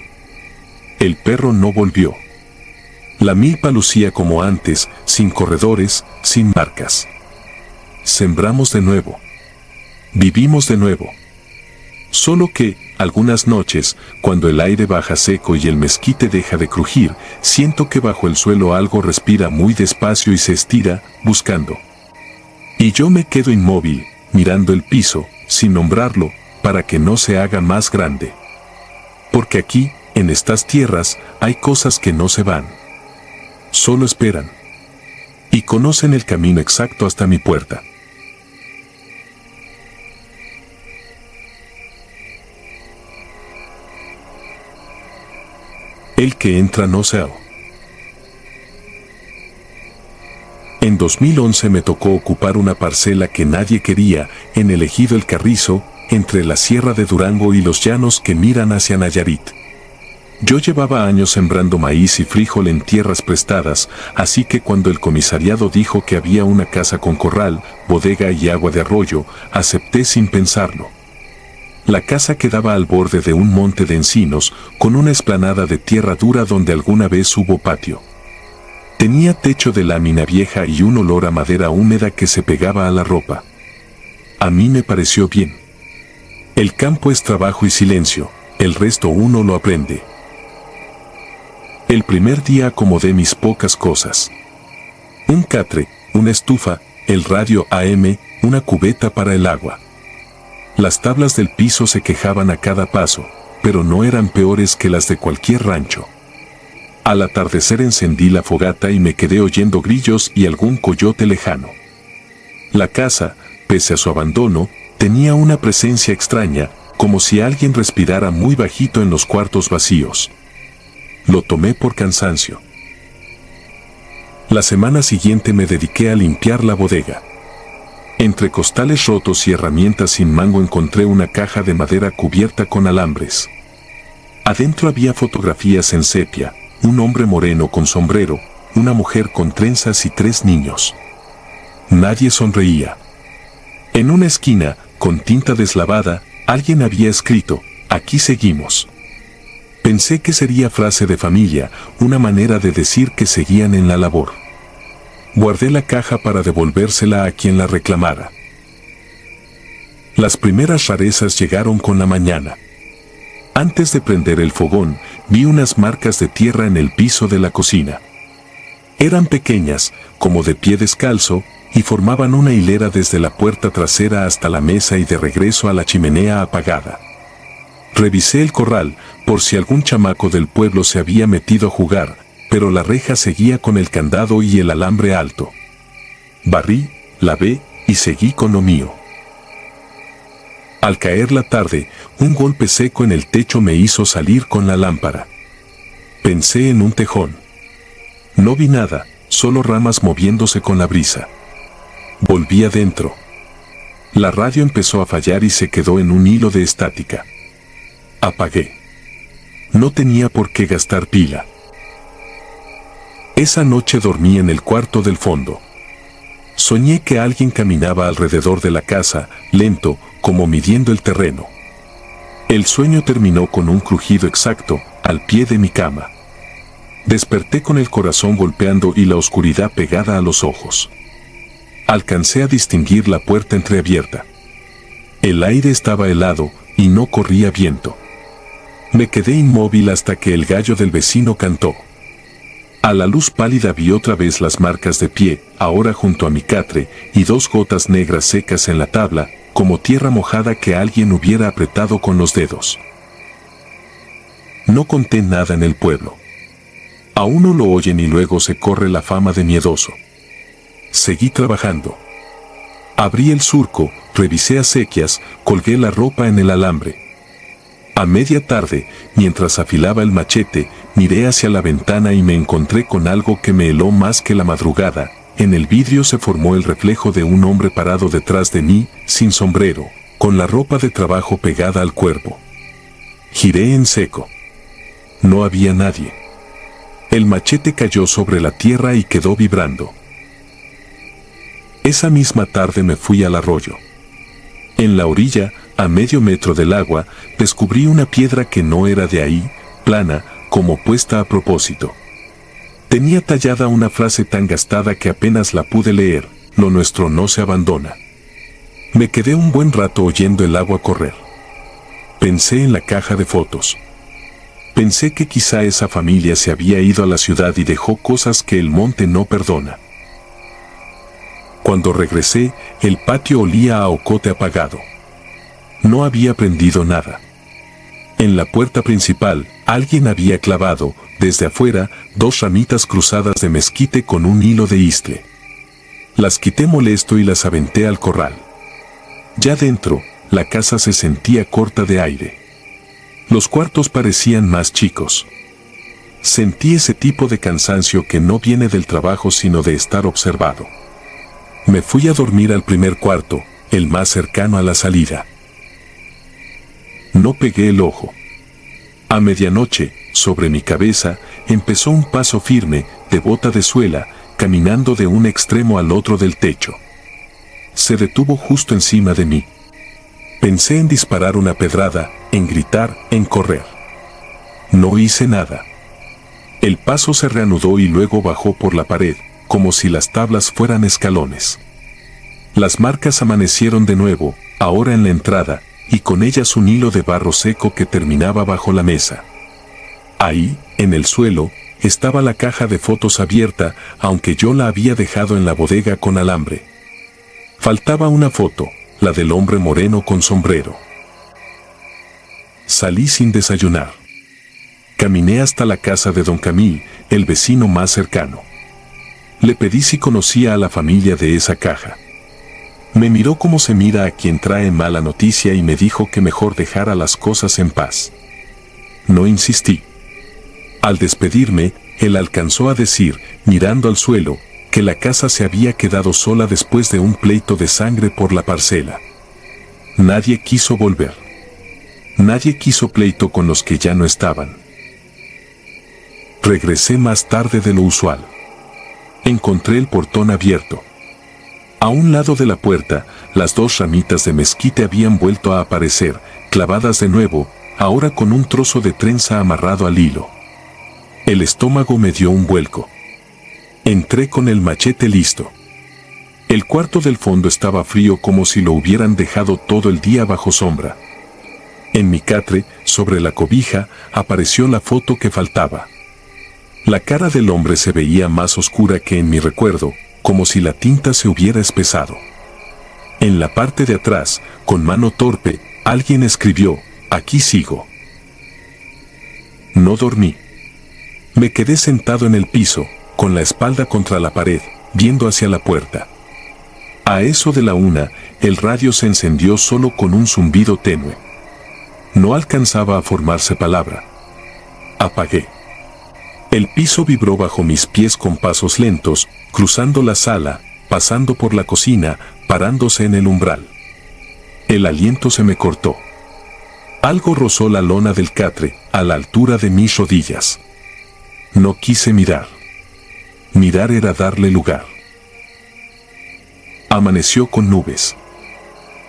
El perro no volvió. La milpa lucía como antes, sin corredores, sin marcas. Sembramos de nuevo. Vivimos de nuevo. Solo que, algunas noches, cuando el aire baja seco y el mezquite deja de crujir, siento que bajo el suelo algo respira muy despacio y se estira, buscando. Y yo me quedo inmóvil, mirando el piso, sin nombrarlo, para que no se haga más grande. Porque aquí, en estas tierras, hay cosas que no se van. Solo esperan. Y conocen el camino exacto hasta mi puerta. El que entra no se ahoga. En 2011 me tocó ocupar una parcela que nadie quería, en el ejido El Carrizo, entre la Sierra de Durango y los llanos que miran hacia Nayarit. Yo llevaba años sembrando maíz y frijol en tierras prestadas, así que cuando el comisariado dijo que había una casa con corral, bodega y agua de arroyo, acepté sin pensarlo. La casa quedaba al borde de un monte de encinos, con una explanada de tierra dura donde alguna vez hubo patio. Tenía techo de lámina vieja y un olor a madera húmeda que se pegaba a la ropa. A mí me pareció bien. El campo es trabajo y silencio, el resto uno lo aprende. El primer día acomodé mis pocas cosas. Un catre, una estufa, el radio AM, una cubeta para el agua. Las tablas del piso se quejaban a cada paso, pero no eran peores que las de cualquier rancho. Al atardecer encendí la fogata y me quedé oyendo grillos y algún coyote lejano. La casa, pese a su abandono, tenía una presencia extraña, como si alguien respirara muy bajito en los cuartos vacíos. Lo tomé por cansancio. La semana siguiente me dediqué a limpiar la bodega. Entre costales rotos y herramientas sin mango encontré una caja de madera cubierta con alambres. Adentro había fotografías en sepia, un hombre moreno con sombrero, una mujer con trenzas y 3 niños. Nadie sonreía. En una esquina, con tinta deslavada, alguien había escrito, "Aquí seguimos". Pensé que sería frase de familia, una manera de decir que seguían en la labor. Guardé la caja para devolvérsela a quien la reclamara. Las primeras rarezas llegaron con la mañana. Antes de prender el fogón, vi unas marcas de tierra en el piso de la cocina. Eran pequeñas, como de pie descalzo, y formaban una hilera desde la puerta trasera hasta la mesa y de regreso a la chimenea apagada. Revisé el corral, por si algún chamaco del pueblo se había metido a jugar, pero la reja seguía con el candado y el alambre alto. Barrí, lavé y seguí con lo mío. Al caer la tarde, un golpe seco en el techo me hizo salir con la lámpara. Pensé en un tejón. No vi nada, solo ramas moviéndose con la brisa. Volví adentro. La radio empezó a fallar y se quedó en un hilo de estática. Apagué. No tenía por qué gastar pila. Esa noche dormí en el cuarto del fondo. Soñé que alguien caminaba alrededor de la casa, lento, como midiendo el terreno. El sueño terminó con un crujido exacto, al pie de mi cama. Desperté con el corazón golpeando y la oscuridad pegada a los ojos. Alcancé a distinguir la puerta entreabierta. El aire estaba helado y no corría viento. Me quedé inmóvil hasta que el gallo del vecino cantó. A la luz pálida vi otra vez las marcas de pie, ahora junto a mi catre, y 2 gotas negras secas en la tabla, como tierra mojada que alguien hubiera apretado con los dedos. No conté nada en el pueblo. A uno lo oyen y luego se corre la fama de miedoso. Seguí trabajando. Abrí el surco, revisé acequias, colgué la ropa en el alambre. A media tarde, mientras afilaba el machete, miré hacia la ventana y me encontré con algo que me heló más que la madrugada. En el vidrio se formó el reflejo de un hombre parado detrás de mí, sin sombrero, con la ropa de trabajo pegada al cuerpo. Giré en seco. No había nadie. El machete cayó sobre la tierra y quedó vibrando. Esa misma tarde me fui al arroyo. En la orilla, a medio metro del agua, descubrí una piedra que no era de ahí, plana, como puesta a propósito. Tenía tallada una frase tan gastada que apenas la pude leer: "Lo nuestro no se abandona". Me quedé un buen rato oyendo el agua correr. Pensé en la caja de fotos. Pensé que quizá esa familia se había ido a la ciudad y dejó cosas que el monte no perdona. Cuando regresé, el patio olía a ocote apagado. No había prendido nada. En la puerta principal, alguien había clavado, desde afuera, 2 ramitas cruzadas de mezquite con un hilo de istle. Las quité molesto y las aventé al corral. Ya dentro, la casa se sentía corta de aire. Los cuartos parecían más chicos. Sentí ese tipo de cansancio que no viene del trabajo sino de estar observado. Me fui a dormir al primer cuarto, el más cercano a la salida. No pegué el ojo. A medianoche, sobre mi cabeza, empezó un paso firme, de bota de suela, caminando de un extremo al otro del techo. Se detuvo justo encima de mí. Pensé en disparar una pedrada, en gritar, en correr. No hice nada. El paso se reanudó y luego bajó por la pared, como si las tablas fueran escalones. Las marcas amanecieron de nuevo, ahora en la entrada, y con ellas un hilo de barro seco que terminaba bajo la mesa. Ahí, en el suelo, estaba la caja de fotos abierta, aunque yo la había dejado en la bodega con alambre. Faltaba una foto, la del hombre moreno con sombrero. Salí sin desayunar. Caminé hasta la casa de don Camil, el vecino más cercano. Le pedí si conocía a la familia de esa caja. Me miró como se mira a quien trae mala noticia y me dijo que mejor dejara las cosas en paz. No insistí. Al despedirme, él alcanzó a decir, mirando al suelo, que la casa se había quedado sola después de un pleito de sangre por la parcela. Nadie quiso volver. Nadie quiso pleito con los que ya no estaban. Regresé más tarde de lo usual. Encontré el portón abierto. A un lado de la puerta, las dos ramitas de mezquite habían vuelto a aparecer, clavadas de nuevo, ahora con un trozo de trenza amarrado al hilo. El estómago me dio un vuelco. Entré con el machete listo. El cuarto del fondo estaba frío como si lo hubieran dejado todo el día bajo sombra. En mi catre, sobre la cobija, apareció la foto que faltaba. La cara del hombre se veía más oscura que en mi recuerdo, como si la tinta se hubiera espesado. En la parte de atrás, con mano torpe, alguien escribió, «Aquí sigo». No dormí. Me quedé sentado en el piso, con la espalda contra la pared, viendo hacia la puerta. A eso de la 1, el radio se encendió solo con un zumbido tenue. No alcanzaba a formarse palabra. Apagué. El piso vibró bajo mis pies con pasos lentos, cruzando la sala, pasando por la cocina, parándose en el umbral. El aliento se me cortó. Algo rozó la lona del catre, a la altura de mis rodillas. No quise mirar. Mirar era darle lugar. Amaneció con nubes.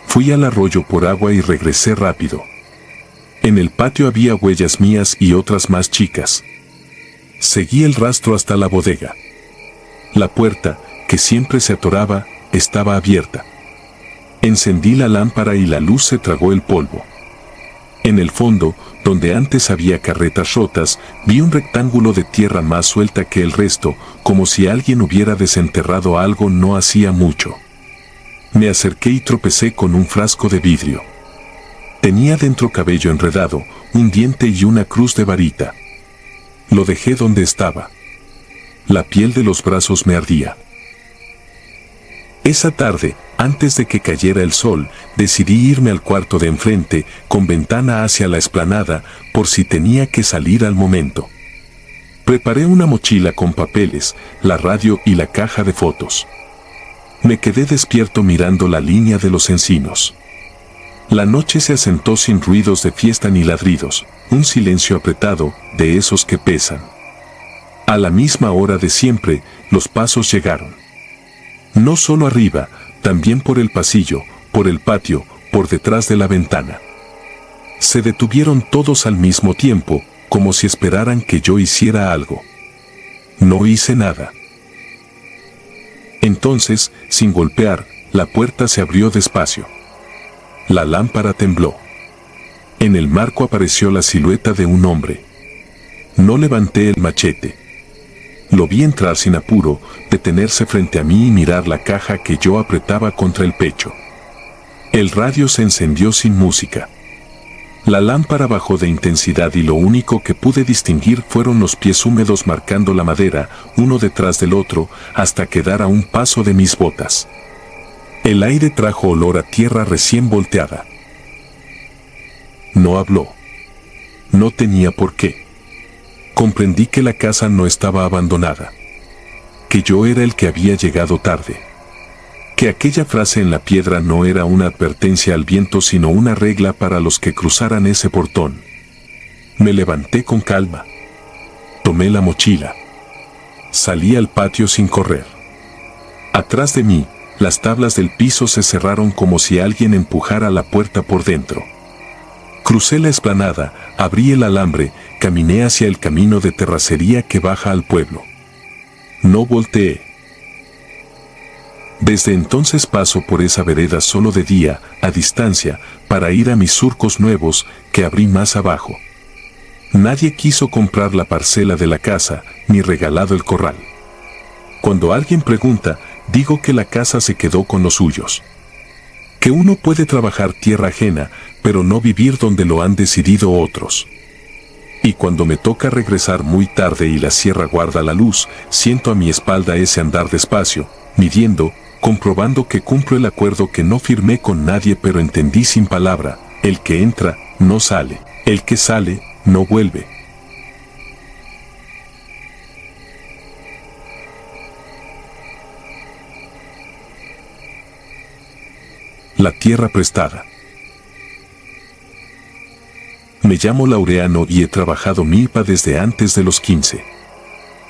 Fui al arroyo por agua y regresé rápido. En el patio había huellas mías y otras más chicas. Seguí el rastro hasta la bodega. La puerta, que siempre se atoraba, estaba abierta. Encendí la lámpara y la luz se tragó el polvo. En el fondo, donde antes había carretas rotas, vi un rectángulo de tierra más suelta que el resto, como si alguien hubiera desenterrado algo no hacía mucho. Me acerqué y tropecé con un frasco de vidrio. Tenía dentro cabello enredado, un diente y una cruz de varita. Lo dejé donde estaba. La piel de los brazos me ardía. Esa tarde, antes de que cayera el sol, decidí irme al cuarto de enfrente, con ventana hacia la explanada, por si tenía que salir al momento. Preparé una mochila con papeles, la radio y la caja de fotos. Me quedé despierto mirando la línea de los encinos. La noche se asentó sin ruidos de fiesta ni ladridos, un silencio apretado, de esos que pesan. A la misma hora de siempre, los pasos llegaron. No solo arriba, también por el pasillo, por el patio, por detrás de la ventana. Se detuvieron todos al mismo tiempo, como si esperaran que yo hiciera algo. No hice nada. Entonces, sin golpear, la puerta se abrió despacio. La lámpara tembló. En el marco apareció la silueta de un hombre. No levanté el machete. Lo vi entrar sin apuro, detenerse frente a mí y mirar la caja que yo apretaba contra el pecho. El radio se encendió sin música. La lámpara bajó de intensidad y lo único que pude distinguir fueron los pies húmedos marcando la madera, uno detrás del otro, hasta quedar a un paso de mis botas. El aire trajo olor a tierra recién volteada. No habló. No tenía por qué. Comprendí que la casa no estaba abandonada. Que yo era el que había llegado tarde. Que aquella frase en la piedra no era una advertencia al viento sino una regla para los que cruzaran ese portón. Me levanté con calma. Tomé la mochila. Salí al patio sin correr. Atrás de mí, las tablas del piso se cerraron como si alguien empujara la puerta por dentro. Crucé la explanada, abrí el alambre, caminé hacia el camino de terracería que baja al pueblo. No volteé. Desde entonces paso por esa vereda solo de día, a distancia, para ir a mis surcos nuevos, que abrí más abajo. Nadie quiso comprar la parcela de la casa, ni regalado el corral. Cuando alguien pregunta, digo que la casa se quedó con los suyos. Que uno puede trabajar tierra ajena, pero no vivir donde lo han decidido otros. Y cuando me toca regresar muy tarde y la sierra guarda la luz, siento a mi espalda ese andar despacio, midiendo, comprobando que cumplo el acuerdo que no firmé con nadie pero entendí sin palabra: el que entra, no sale; el que sale, no vuelve. La tierra prestada. Me llamo Laureano y he trabajado milpa desde antes de los 15.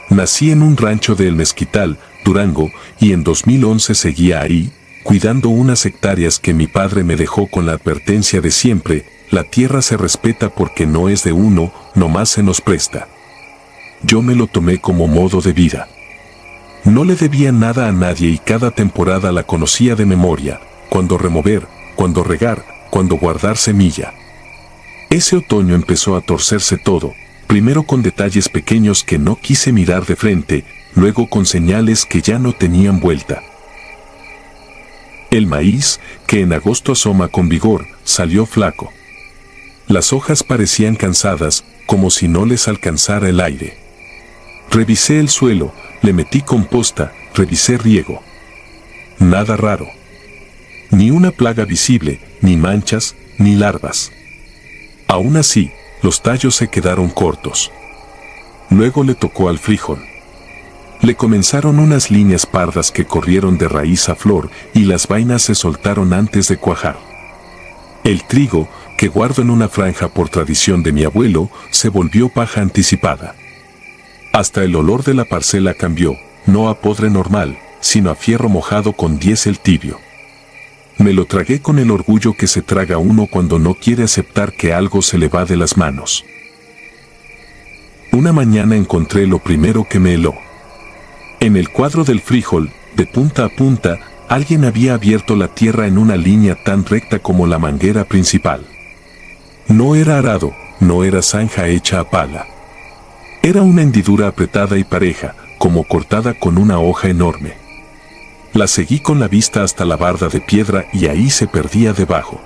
Nací en un rancho de El Mezquital, Durango, y en 2011 seguía ahí, cuidando unas hectáreas que mi padre me dejó con la advertencia de siempre: la tierra se respeta porque no es de uno, nomás se nos presta. Yo me lo tomé como modo de vida. No le debía nada a nadie y cada temporada la conocía de memoria: cuándo remover, cuándo regar, cuándo guardar semilla. Ese otoño empezó a torcerse todo, primero con detalles pequeños que no quise mirar de frente, luego con señales que ya no tenían vuelta. El maíz, que en agosto asoma con vigor, salió flaco. Las hojas parecían cansadas, como si no les alcanzara el aire. Revisé el suelo, le metí composta, revisé riego. Nada raro. Ni una plaga visible, ni manchas, ni larvas. Aún así, los tallos se quedaron cortos. Luego le tocó al frijol. Le comenzaron unas líneas pardas que corrieron de raíz a flor y las vainas se soltaron antes de cuajar. El trigo, que guardo en una franja por tradición de mi abuelo, se volvió paja anticipada. Hasta el olor de la parcela cambió, no a podre normal, sino a fierro mojado con diésel tibio. Me lo tragué con el orgullo que se traga uno cuando no quiere aceptar que algo se le va de las manos. Una mañana encontré lo primero que me heló. En el cuadro del frijol, de punta a punta, alguien había abierto la tierra en una línea tan recta como la manguera principal. No era arado, no era zanja hecha a pala. Era una hendidura apretada y pareja, como cortada con una hoja enorme. La seguí con la vista hasta la barda de piedra y ahí se perdía debajo.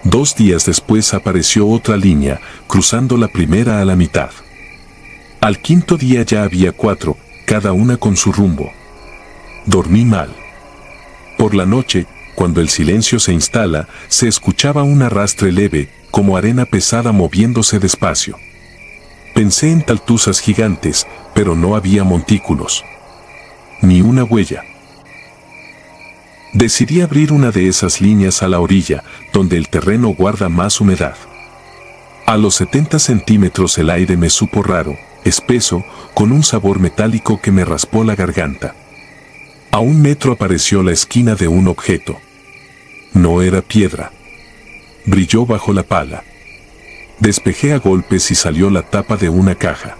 2 días después apareció otra línea, cruzando la primera a la mitad. Al 5.º día ya había 4, cada una con su rumbo. Dormí mal. Por la noche, cuando el silencio se instala, se escuchaba un arrastre leve, como arena pesada moviéndose despacio. Pensé en taltuzas gigantes, pero no había montículos. Ni una huella. Decidí abrir una de esas líneas a la orilla, donde el terreno guarda más humedad. A los 70 centímetros el aire me supo raro, espeso, con un sabor metálico que me raspó la garganta. A 1 metro apareció la esquina de un objeto. No era piedra. Brilló bajo la pala. Despejé a golpes y salió la tapa de una caja.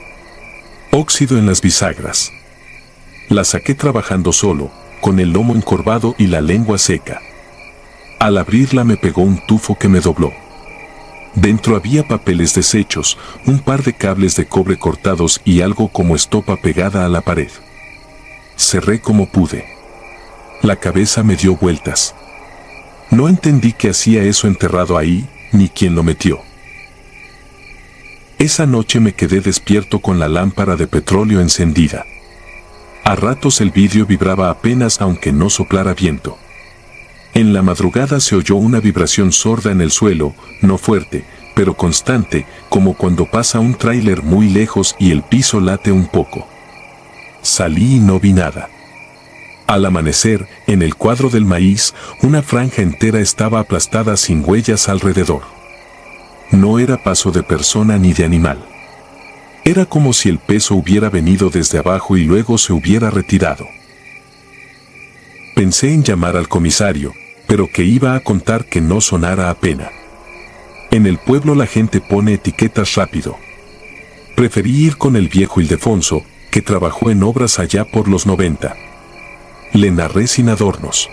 Óxido en las bisagras. La saqué trabajando solo, con el lomo encorvado y la lengua seca. Al abrirla me pegó un tufo que me dobló. Dentro había papeles deshechos, un par de cables de cobre cortados y algo como estopa pegada a la pared. Cerré como pude. La cabeza me dio vueltas. No entendí qué hacía eso enterrado ahí, ni quién lo metió. Esa noche me quedé despierto con la lámpara de petróleo encendida. A ratos el vidrio vibraba apenas aunque no soplara viento. En la madrugada se oyó una vibración sorda en el suelo, no fuerte, pero constante, como cuando pasa un tráiler muy lejos y el piso late un poco. Salí y no vi nada. Al amanecer, en el cuadro del maíz, una franja entera estaba aplastada sin huellas alrededor. No era paso de persona ni de animal. Era como si el peso hubiera venido desde abajo y luego se hubiera retirado. Pensé en llamar al comisario, pero que iba a contar que no sonara a pena. En el pueblo la gente pone etiquetas rápido. Preferí ir con el viejo Ildefonso, que trabajó en obras allá por los 90. Le narré sin adornos.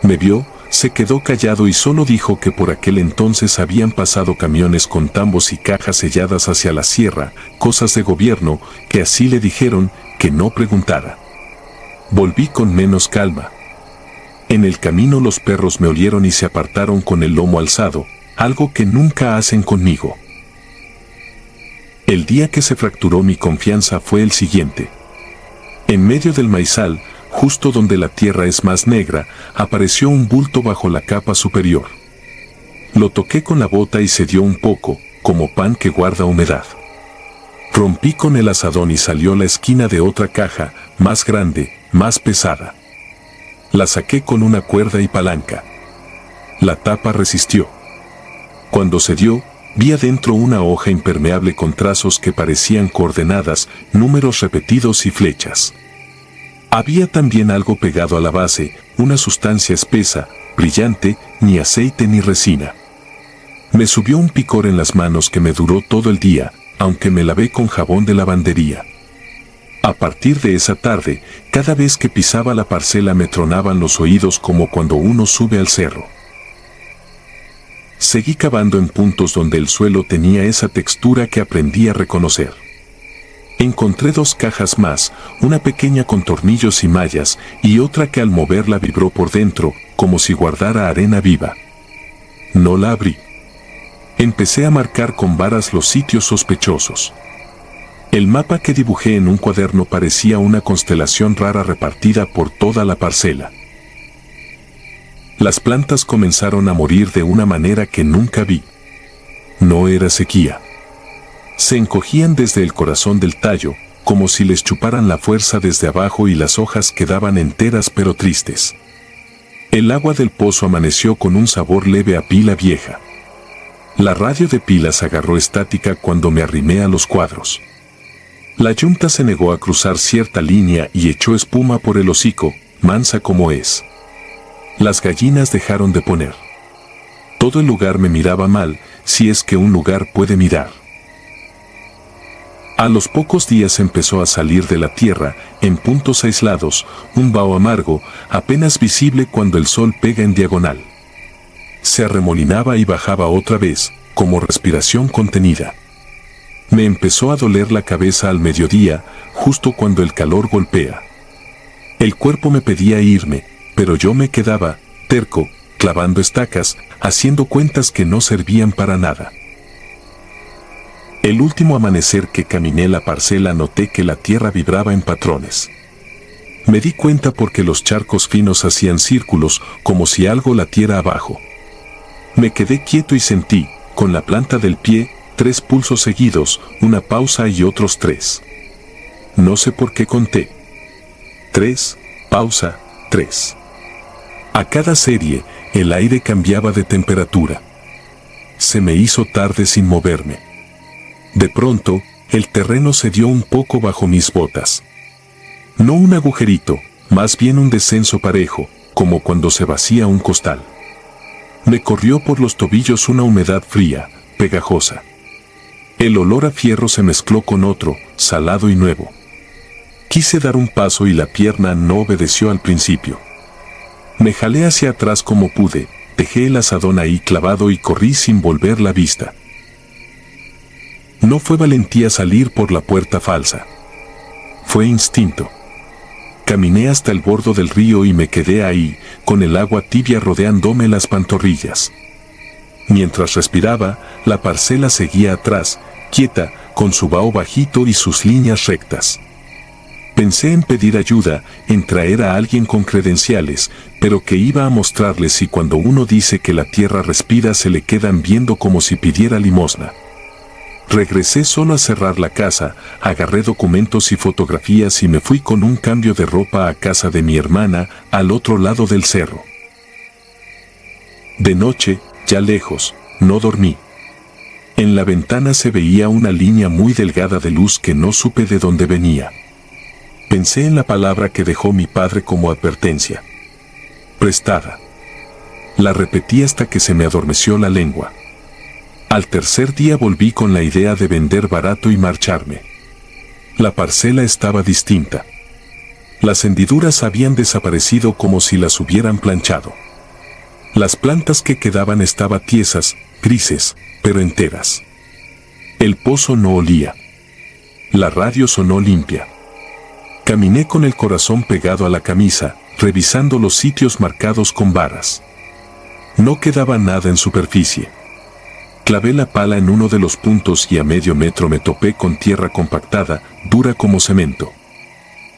Me vio, se quedó callado y solo dijo que por aquel entonces habían pasado camiones con tambos y cajas selladas hacia la sierra, cosas de gobierno, que así le dijeron, que no preguntara. Volví con menos calma. En el camino los perros me olieron y se apartaron con el lomo alzado, algo que nunca hacen conmigo. El día que se fracturó mi confianza fue el siguiente. En medio del maizal, justo donde la tierra es más negra, apareció un bulto bajo la capa superior. Lo toqué con la bota y se dio un poco, como pan que guarda humedad. Rompí con el azadón y salió la esquina de otra caja, más grande, más pesada. La saqué con una cuerda y palanca. La tapa resistió. Cuando se dio, vi adentro una hoja impermeable con trazos que parecían coordenadas, números repetidos y flechas. Había también algo pegado a la base, una sustancia espesa, brillante, ni aceite ni resina. Me subió un picor en las manos que me duró todo el día, aunque me lavé con jabón de lavandería. A partir de esa tarde, cada vez que pisaba la parcela me tronaban los oídos como cuando uno sube al cerro. Seguí cavando en puntos donde el suelo tenía esa textura que aprendí a reconocer. Encontré 2 cajas más, una pequeña con tornillos y mallas, y otra que al moverla vibró por dentro, como si guardara arena viva. No la abrí. Empecé a marcar con varas los sitios sospechosos. El mapa que dibujé en un cuaderno parecía una constelación rara repartida por toda la parcela. Las plantas comenzaron a morir de una manera que nunca vi. No era sequía. Se encogían desde el corazón del tallo, como si les chuparan la fuerza desde abajo y las hojas quedaban enteras pero tristes. El agua del pozo amaneció con un sabor leve a pila vieja. La radio de pilas agarró estática cuando me arrimé a los cuadros. La yunta se negó a cruzar cierta línea y echó espuma por el hocico, mansa como es. Las gallinas dejaron de poner. Todo el lugar me miraba mal, si es que un lugar puede mirar. A los pocos días empezó a salir de la tierra, en puntos aislados, un vaho amargo, apenas visible cuando el sol pega en diagonal. Se arremolinaba y bajaba otra vez, como respiración contenida. Me empezó a doler la cabeza al mediodía, justo cuando el calor golpea. El cuerpo me pedía irme, pero yo me quedaba, terco, clavando estacas, haciendo cuentas que no servían para nada. El último amanecer que caminé la parcela noté que la tierra vibraba en patrones. Me di cuenta porque los charcos finos hacían círculos, como si algo latiera abajo. Me quedé quieto y sentí, con la planta del pie, 3 pulsos seguidos, una pausa y otros 3. No sé por qué conté. 3, pausa, 3. A cada serie, el aire cambiaba de temperatura. Se me hizo tarde sin moverme. De pronto, el terreno se dio un poco bajo mis botas. No un agujerito, más bien un descenso parejo, como cuando se vacía un costal. Me corrió por los tobillos una humedad fría, pegajosa. El olor a fierro se mezcló con otro, salado y nuevo. Quise dar un paso y la pierna no obedeció al principio. Me jalé hacia atrás como pude, dejé el azadón ahí clavado y corrí sin volver la vista. No fue valentía salir por la puerta falsa. Fue instinto. Caminé hasta el borde del río y me quedé ahí, con el agua tibia rodeándome las pantorrillas. Mientras respiraba, la parcela seguía atrás, quieta, con su vaho bajito y sus líneas rectas. Pensé en pedir ayuda, en traer a alguien con credenciales, pero que iba a mostrarles si cuando uno dice que la tierra respira se le quedan viendo como si pidiera limosna. Regresé solo a cerrar la casa, agarré documentos y fotografías y me fui con un cambio de ropa a casa de mi hermana, al otro lado del cerro. De noche, ya lejos, no dormí. En la ventana se veía una línea muy delgada de luz que no supe de dónde venía. Pensé en la palabra que dejó mi padre como advertencia. Prestada. La repetí hasta que se me adormeció la lengua. Al tercer día volví con la idea de vender barato y marcharme. La parcela estaba distinta. Las hendiduras habían desaparecido como si las hubieran planchado. Las plantas que quedaban estaban tiesas, grises, pero enteras. El pozo no olía. La radio sonó limpia. Caminé con el corazón pegado a la camisa, revisando los sitios marcados con varas. No quedaba nada en superficie. Clavé la pala en uno de los puntos y a medio metro me topé con tierra compactada, dura como cemento.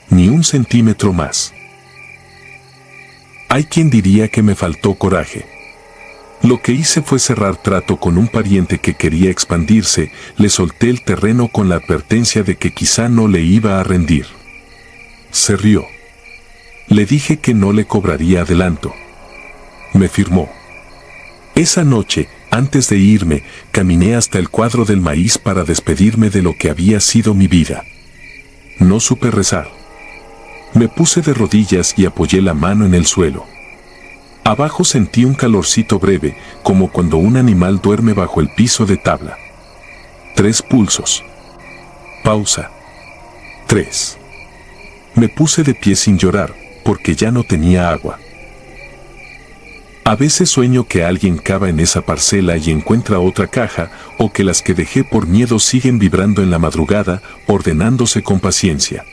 Ni un centímetro más. Hay quien diría que me faltó coraje. Lo que hice fue cerrar trato con un pariente que quería expandirse, le solté el terreno con la advertencia de que quizá no le iba a rendir. Se rió. Le dije que no le cobraría adelanto. Me firmó. Esa noche, antes de irme, caminé hasta el cuadro del maíz para despedirme de lo que había sido mi vida. No supe rezar. Me puse de rodillas y apoyé la mano en el suelo. Abajo sentí un calorcito breve, como cuando un animal duerme bajo el piso de tabla. 3 pulsos. Pausa. 3. Me puse de pie sin llorar, porque ya no tenía agua. A veces sueño que alguien cava en esa parcela y encuentra otra caja, o que las que dejé por miedo siguen vibrando en la madrugada, ordenándose con paciencia.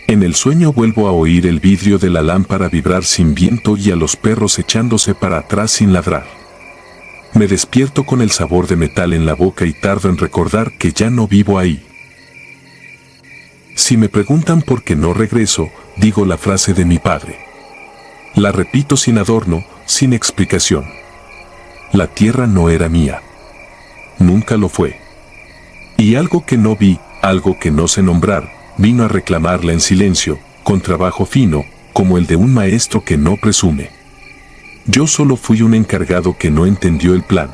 En el sueño vuelvo a oír el vidrio de la lámpara vibrar sin viento y a los perros echándose para atrás sin ladrar. Me despierto con el sabor de metal en la boca y tardo en recordar que ya no vivo ahí. Si me preguntan por qué no regreso, digo la frase de mi padre. La repito sin adorno, sin explicación. La tierra no era mía. Nunca lo fue. Y algo que no vi, algo que no sé nombrar, vino a reclamarla en silencio, con trabajo fino, como el de un maestro que no presume. Yo solo fui un encargado que no entendió el plan.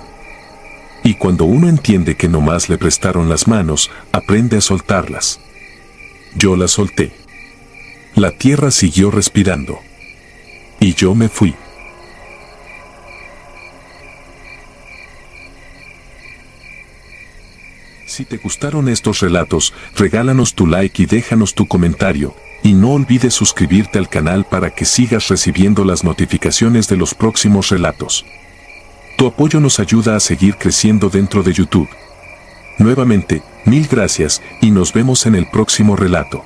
Y cuando uno entiende que nomás le prestaron las manos, aprende a soltarlas. Yo las solté. La tierra siguió respirando. Y yo me fui. Si te gustaron estos relatos, regálanos tu like y déjanos tu comentario, y no olvides suscribirte al canal para que sigas recibiendo las notificaciones de los próximos relatos. Tu apoyo nos ayuda a seguir creciendo dentro de YouTube. Nuevamente, mil gracias y nos vemos en el próximo relato.